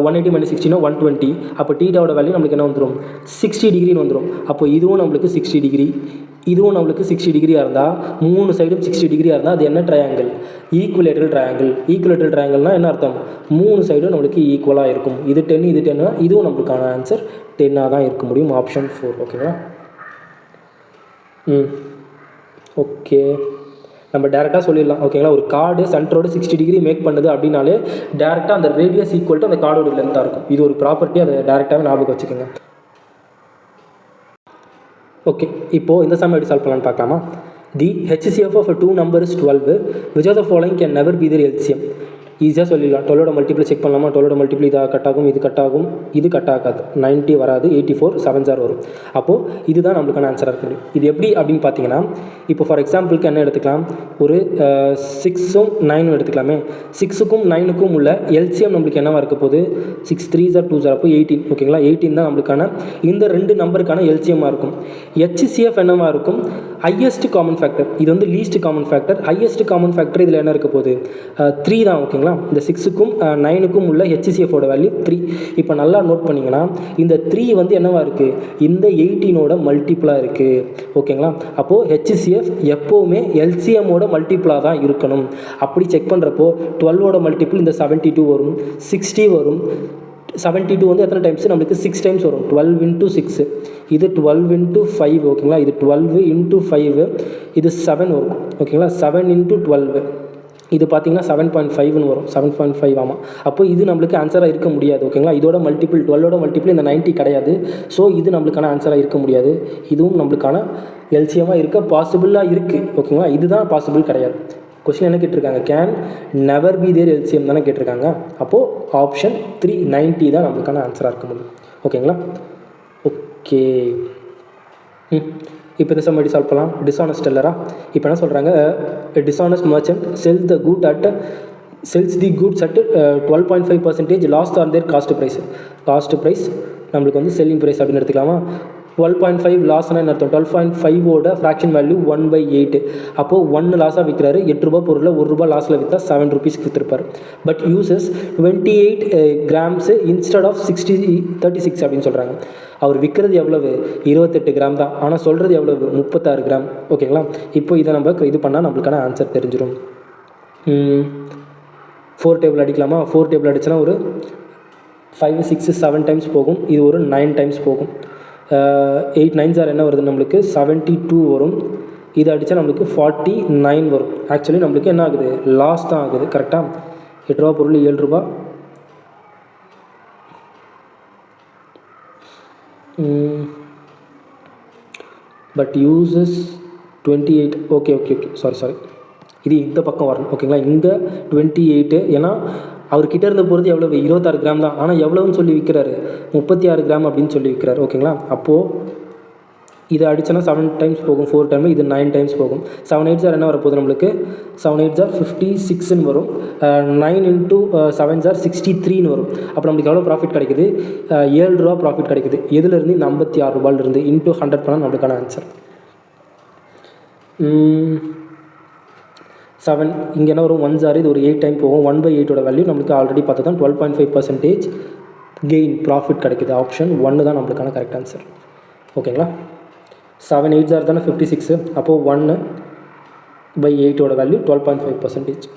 180 - 60 120. அப்போ டீட்டாவோட வேல்யூ நம்மளுக்கு என்ன வந்துடும், 60 டிகிரின்னு வந்துடும். அப்போ இதுவும் நம்மளுக்கு 60 டிகிரி, இதுவும் நம்மளுக்கு 60 டிகிரியாக இருந்தால், மூணு சைடும் 60 டிகிரியாக இருந்தால் அது என்ன ட்ரையாங்கிள், ஈக்குவலேட்டரல் ட்ரையாங்கிள். ஈக்குவலேட்டரல் ட்ரையாங்கிள்னால் என்ன அர்த்தம், மூணு சைடும் நம்மளுக்கு ஈக்குவலாக இருக்கும். இது 10 இது 10, இதுவும் நம்மளுக்கான ஆன்சர் 10 தான் இருக்க முடியும். ஆப்ஷன் 4. ஓகேவா. ஓகே, நம்ம டேரெக்டாக சொல்லிடலாம். ஓகேங்களா. ஒரு கார்டு சென்டரோடு 60 டிகிரி மேக் பண்ணுது அப்படின்னாலே டேரெக்டாக அந்த ரேடியஸ் ஈக்குவல் டு அந்த கார்டோட லென்த்தாக இருக்கும். இது ஒரு ப்ராப்பர்ட்டி, அதை டேரெக்டாக ஞாபகம் வச்சுக்கோங்க. ஓகே, இப்போது இந்த சம் எப்படி சால்வ் பண்ணலான்னு பார்க்கலாமா. தி HCF of 2 number is 12. which of the following can never be their LCM. ஈஸியாக சொல்லிடலாம். 12ஓட மல்டிபிள் செக் பண்ணலாமா. 12ஓட மல்டிபிள் இதாக கட் ஆகும், இது கட் ஆகும், இது கட் ஆகாது. 90 வராது, 84 7 வரும். அப்போது இதுதான் நம்மளுக்கான ஆன்சராக இருக்க முடியும். இது எப்படி அப்படின்னு பார்த்தீங்கன்னா, இப்போ ஃபார் எக்ஸாம்பிளுக்கு என்ன எடுத்துக்கலாம், ஒரு 6ம் 9ம் எடுத்துக்கலாமே. 6க்கும் 9க்கும் உள்ள எல்சிஎம் நம்மளுக்கு என்னவாக இருக்க போகுது, 6 3 2 அப்போ 18. ஓகேங்களா. 18 தான் நம்மளுக்கான இந்த ரெண்டு நம்பருக்கான எல்சிஎம்மாக இருக்கும். HCF என்னவாக இருக்கும், ஹையஸ்ட் காமன் ஃபேக்டர். இது வந்து least common factor. Highest common factor இதில் என்ன இருக்க போகுது, 3 தான். ஓகேங்களா. இந்த 6க்கும் 9க்கும் உள்ள HCFோட வேல்யூ 3. இப்போ நல்லா நோட் பண்ணிங்கன்னா, இந்த 3 வந்து என்னவாக இருக்குது, இந்த 18ஓட மல்டிப்புளாக இருக்குது. ஓகேங்களா. அப்போது HCF எப்போவுமே எல்சிஎம்மோட மல்டிப்புளாக தான் இருக்கணும். அப்படி செக் பண்ணுறப்போ 12ஓட மல்டிப்புள் இந்த 72 வரும், 60 வரும். 72 வந்து எத்தனை டைம்ஸ், நம்மளுக்கு 6 டைம்ஸ் வரும். 12 × 6, இது 12 × 5. ஓகேங்களா. இது 12 × 5, இது 7 வரும். ஓகேங்களா. 7 × 12, இது பார்த்தீங்கன்னா 7.5ன்னு வரும். 7.5 ஆமாம். அப்போ இது நம்மளுக்கு ஆன்சராக இருக்க முடியாது. ஓகேங்களா. இதோட மல்டிபிள் 12ஓட மல்டிபிள் இந்த 90 கிடையாது. ஸோ இது நம்மளுக்கான ஆன்சராக இருக்க முடியாது. இதுவும் நம்மளுக்கான எல்சிஎம்மாக இருக்க பாசிபிளாக இருக்குது. ஓகேங்களா. இதுதான் பாசிபிள் கிடையாது. கொஸ்டின் என்ன கேட்டிருக்காங்க, can never be there LCM தானே கேட்டிருக்காங்க. அப்போது ஆப்ஷன் 3 90 தான் நம்மளுக்கான ஆன்சராக இருக்க முடியும். ஓகேங்களா. ஓகே, இப்போ இந்த சம் எப்படி சால்வ் பண்ணலாம். டிஸ்ஆனஸ்ட் செல்லரா. இப்போ என்ன சொல்கிறாங்க, dishonest merchant sell the good at sells the goods at 12.5% lost on their cost price நம்மளுக்கு வந்து செல்லிங் ப்ரைஸ் அப்படின்னு எடுத்துக்கலாமா. 12.5 லாஸ்னா என்ன அர்த்தம், 12.5ஓட ஃப்ராக்ஷன் வேல்யூ 1/8. அப்போது 1 லாஸாக விற்கிறாரு. 8 ரூபா பொருளை 1 ரூபா லாஸில் விற்றா 7 rupees விற்றுருப்பார். But uses 28 grams instead of 36 அப்படின்னு சொல்கிறாங்க. அவர் விற்கிறது எவ்வளவு, 28 கிராம் தான். ஆனால் சொல்கிறது எவ்வளவு, 36 கிராம். ஓகேங்களா. இப்போ இதை நம்ம இது பண்ணால் நம்மளுக்கான ஆன்சர் தெரிஞ்சிடும். 4 டேபிள் அடிக்கலாமா. 4 டேபிள் அடிச்சுன்னா ஒரு 5, 6, 7 டைம்ஸ் போகும். இது ஒரு 9 டைம்ஸ் போகும். 8 9s என்ன வருது நம்மளுக்கு, 72 வரும். இது அடித்தா நம்மளுக்கு 49 வரும். ஆக்சுவலி நம்மளுக்கு என்ன ஆகுது, லாஸ் தான் ஆகுது. கரெக்டாக 8 ரூபா பொருள் 7 ரூபா. But uses 28. ஓகே சாரி இது இந்த பக்கம் வரணும். ஓகேங்களா. இங்கே 28, ஏன்னா அவர்கிட்ட இருந்த பொறுத்து எவ்வளவு, 26 கிராம் தான். ஆனால் எவ்வளோன்னு சொல்லி விற்கிறாரு, 36 கிராம் அப்படின்னு சொல்லி விற்கிறாரு. ஓகேங்களா. அப்போது இதை அடித்தோன்னா 7 டைம்ஸ் போகும். 4 டைம் இது 9 டைம்ஸ் போகும். 7 8s என்ன வரப்போகுது நம்மளுக்கு, 7 8s 56ன்னு வரும். 9 × 7s 63ன்னு வரும். அப்போ நம்மளுக்கு எவ்வளோ ப்ராஃபிட் கிடைக்குது, 7 ரூபா ப்ராஃபிட் கிடைக்குது. எதுலேருந்து, இந்த 56 ரூபாயிலிருந்து. இன்ட்டு 100 பண்ணால் நம்மளுக்கான ஆன்சர் 7. இங்கே என்ன வரும், 1s இது ஒரு 8 டைம் போகும். 1/8ஓட வேல்யூ நம்மளுக்கு ஆல்ரெடி பார்த்து தான் 12.5% கெயின் ப்ராஃபிட் கிடைக்குது. ஆப்ஷன் 1 தான் நம்மளுக்கான கரெக்ட் ஆன்சர். ஓகேங்களா. 7 8s தானே 56. அப்போது 1/8ஓட வேல்யூ 12.5%.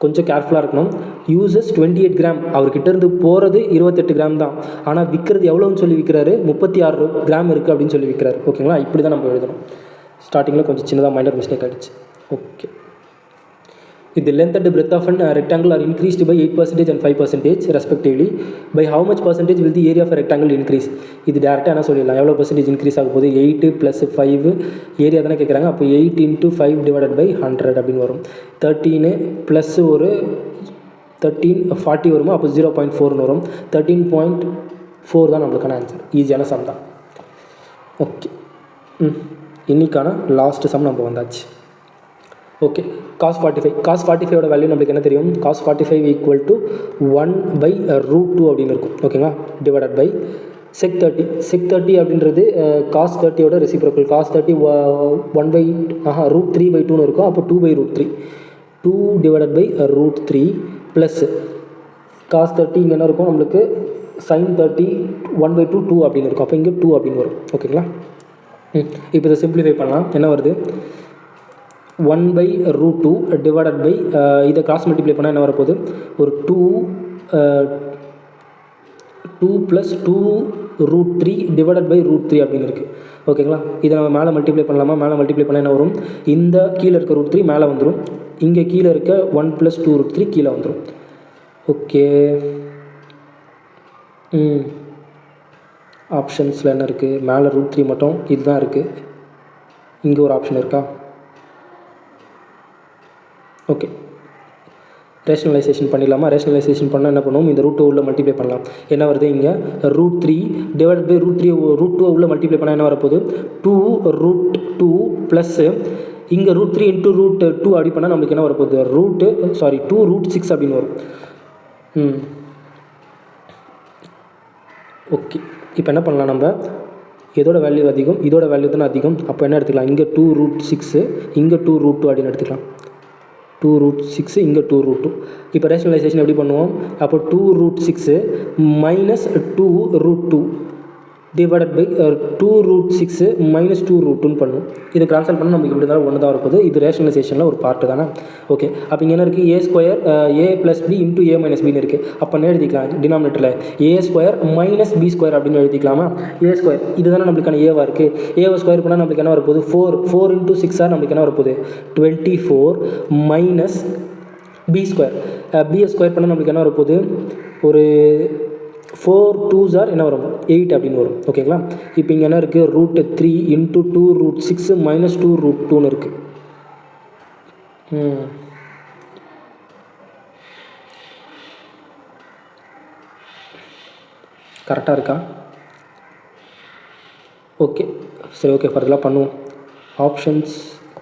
கொஞ்சம் கேர்ஃபுல்லாக இருக்கணும். யூசஸ் 28 கிராம், அவர்கிட்ட இருந்து போகிறது 28 கிராம் தான். ஆனால் விற்கிறது எவ்வளோன்னு சொல்லி விற்கிறாரு, 36 கிராம் இருக்குது அப்படின்னு சொல்லி விற்கிறாரு. ஓகேங்களா. இப்படி தான் நம்ம எழுதணும். ஸ்டார்டிங்கில் கொஞ்சம் சின்னதாக மைனர் மிஸ்டேக் ஆகிடுச்சு. Okay. The length and breadth of a rectangle are increased by 8% and 5% respectively. By how much percentage will the area of a rectangle increase? இது டேரெக்டாக என்ன சொல்லிடலாம், எவ்வளோ பர்சன்டேஜ் இன்க்ரீஸ் ஆக போகுது, 8 + 5 ஏரியா தானே கேட்குறாங்க. அப்போ 8 × 5 / 100 அப்படின்னு வரும். 13 ப்ளஸ் ஒரு 13 40 வருமா, அப்போ 0.4ன்னு வரும். 13.4 தான் நம்மளுக்கான ஆன்சர். ஈஸியான சம் தான். ஓகே. இன்னைக்கான லாஸ்ட் சம் நம்ம வந்தாச்சு. ஓகே. cos 45ஓட வேல்யூ நம்மளுக்கு என்ன தெரியும், cos 45 = 1/√2 அப்படின்னு இருக்கும். ஓகேங்களா. டிவைடட் பை sec 30 அப்படின்றது cos 30ஓட ரெசிப்ரோக்கல். cos 30 √3/2ன்னு இருக்கும். அப்போ 2/√3 2 டிவைடட் பை √3 ப்ளஸ் cos 30 இங்கே என்ன இருக்கும் நம்மளுக்கு, sin 30 1/2 2 அப்படின்னு இருக்கும். அப்போ இங்கே 2 அப்படின்னு வரும். ஓகேங்களா. இப்போ இதை சிம்பிளிஃபை பண்ணலாம். என்ன வருது, 1/√2 டிவைடட் பை இதை கிராஸ் மல்டிப்ளை பண்ணால் என்ன வரப்போகுது, ஒரு 2 + 2√3 டிவைடட் பை √3 அப்படின்னு இருக்குது. ஓகேங்களா. இதை நம்ம மேலே மல்டிப்ளை பண்ணலாமா, மேலே மல்டிப்ளை பண்ணால் என்ன வரும், இந்த கீழே இருக்க √3 மேலே வந்துடும். இங்கே கீழே இருக்க 1 + 2√3 கீழே வந்துடும். ஓகே. ஆப்ஷன்ஸில் என்ன இருக்குது, மேலே √3 மட்டும் இதுதான் இருக்குது. இங்கே ஒரு ஆப்ஷன் இருக்கா. ஓகே. ரேஷனலைசேஷன் பண்ணிடலாமா. ரேஷனலைசேஷன் பண்ணால் என்ன பண்ணுவோம், இந்த √2 உள்ள மல்டிப்ளை பண்ணலாம். என்ன வருது இங்கே, √3 டிவைட் பை √2 உள்ள மல்டிப்ளை பண்ணால் என்ன வரப்போகுது, 2√2 ப்ளஸ் இங்கே √3 × √2 அப்படி பண்ணால் நம்மளுக்கு என்ன வரப்போகுது, 2√6 அப்படின்னு வரும். ஓகே. இப்போ என்ன பண்ணலாம், நம்ம இதோட வேல்யூ அதிகம், இதோட வேல்யூ தானே அதிகம். அப்போ என்ன எடுத்துக்கலாம், இங்கே 2√6 இங்கே 2√2 அப்படின்னு எடுத்துக்கலாம். 2√6 இங்கே 2√2. இப்போ ரேஷனலைசேஷன் எப்படி பண்ணுவோம், அப்போ 2√6 மைனஸ் 2√2 டிவைடட் பை 2√6 மைனஸ் 2√2ன்னு பண்ணுவோம். இதை கேன்சல் பண்ணால் நமக்கு இப்படி இருந்தாலும் 1 தான் வரப்போகுது. இது ரேஷனலைசேஷனில் ஒரு பார்ட்டு தானே. ஓகே. அப்போ இங்கே என்ன இருக்குது, a² a + b × a - bன்னு இருக்குது. அப்போ என்ன எழுதிக்கலாம், டினாமினேட்டரில் a² - b² அப்படின்னு எழுதிக்கலாமா. a² இது தானே நம்மளுக்கான ஏவாக இருக்குது. a ஸ்கொயர் பண்ணால் நம்மளுக்கு என்ன வரப்போகுது, 4 × 6 நம்மளுக்கு என்ன வரப்போகுது, 24 மைனஸ் b². b ஸ்கொயர் பண்ணால் நம்மளுக்கு என்ன வரப்போகுது, ஒரு 4 2s என்ன வரும், 8 அப்படின்னு வரும். ஓகேங்களா. இப்போ இங்கே என்ன இருக்குது, √3 × 2√6 மைனஸ் 2√2ன்னு இருக்குது. கரெக்டாக இருக்கா. ஓகே சரி. ஓகே ஃபர்தராக பண்ணுவோம். ஆப்ஷன்ஸ்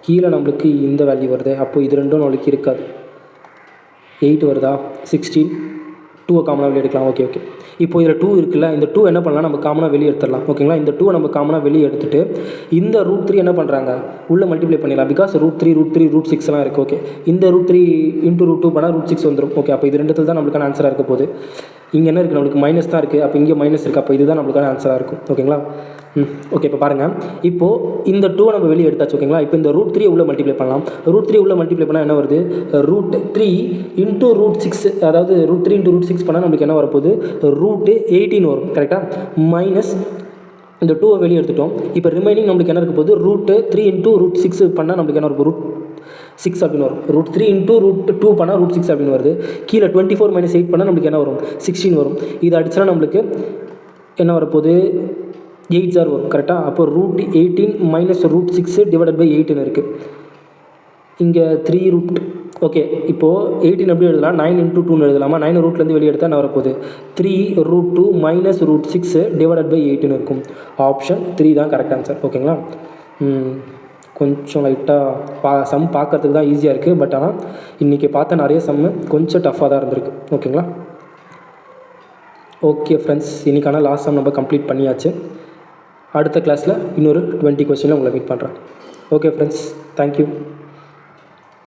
கீழே நம்மளுக்கு இந்த வேல்யூ வருது. அப்போது இது ரெண்டும் நம்மளுக்கு இருக்காது. 8 வருதா, 16, 2 காமனாக வெளியே எடுக்கலாம். Okay okay. இப்போ இதில் 2 இருக்குல்ல, இந்த 2 என்ன பண்ணலாம், நம்ம காமனாக வெளியே எடுத்துடலாம். ஓகேங்களா, இந்த 2 நம்ம காமனாக வெளியே எடுத்துட்டு இந்த √3 என்ன பண்ணுறாங்க, உள்ளே மல்டிப்ளை பண்ணிடலாம். பிகாஸ் √3 √6 இருக்குது. ஓகே, இந்த √3 × √2 பண்ணால் √6 வந்துடும். ஓகே, அப்போ இது ரெண்டுத்தில் தான் நம்மளுக்கான ஆன்சராக இருக்க போகுது. இங்கே என்ன இருக்குது, நம்மளுக்கு மைனஸ் தான் இருக்குது. அப்போ இங்கே மைனஸ் இருக்குது. அப்போ இதுதான் நம்மளுக்கான ஆன்சராக இருக்கும். ஓகேங்களா. ஓகே, இப்போ பாருங்கள், இப்போது இந்த 2 நம்ம வெளியே எடுத்தாச்சு. ஓகேங்களா, இப்போ இந்த √3 உள்ள மல்டிப்ளை பண்ணலாம். √3 உள்ள மல்டிப்ளை பண்ணால் என்ன வருது, √3 × √6, அதாவது √3 × √6 பண்ணால் நம்மளுக்கு என்ன வரப்போகுது, √18 வரும். கரெக்டாக, மைனஸ் இந்த 2 வெளியே எடுத்துட்டோம். இப்போ ரிமைனிங் நம்மளுக்கு என்ன இருக்க போகுது, √3 × √6 பண்ணால் நம்மளுக்கு என்ன வரும், √6 அப்படின்னு வரும். √3 × √2 பண்ணால் √6 அப்படின்னு வருது. கீழே 24 - 8 பண்ணால் நம்மளுக்கு என்ன வரும், 16 வரும். இது அடிச்சுனா நம்மளுக்கு என்ன வரப்போகுது, 8 வரும். கரெக்டாக, அப்போ √18 - √6 / 8 இருக்குது. இங்கே 3 ஓகே, இப்போது 18 எப்படி எழுதலாம், 9 × 2 எழுதலாமா, 9 ரூட்லேருந்து வெளியே எடுத்தால் என்ன வரப்போகுது, 3√2 - √6 / 8 இருக்கும். ஆப்ஷன் 3 தான் கரெக்ட் ஆன்சர். ஓகேங்களா. கொஞ்சம் லைட்டாக சம் பார்க்கறதுக்கு தான் ஈஸியாக இருக்குது. பட் ஆனால் இன்றைக்கி பார்த்த நிறைய சம்மு கொஞ்சம் டஃப்பாக தான் இருந்திருக்கு. ஓகேங்களா. ஓகே ஃப்ரெண்ட்ஸ், இன்றைக்கான லாஸ்ட் சம் நம்ம கம்ப்ளீட் பண்ணியாச்சு. அடுத்த கிளாஸில் இன்னொரு 20 கொஸ்டினில் உங்களை மீட் பண்ணுறேன். Okay friends, thank you.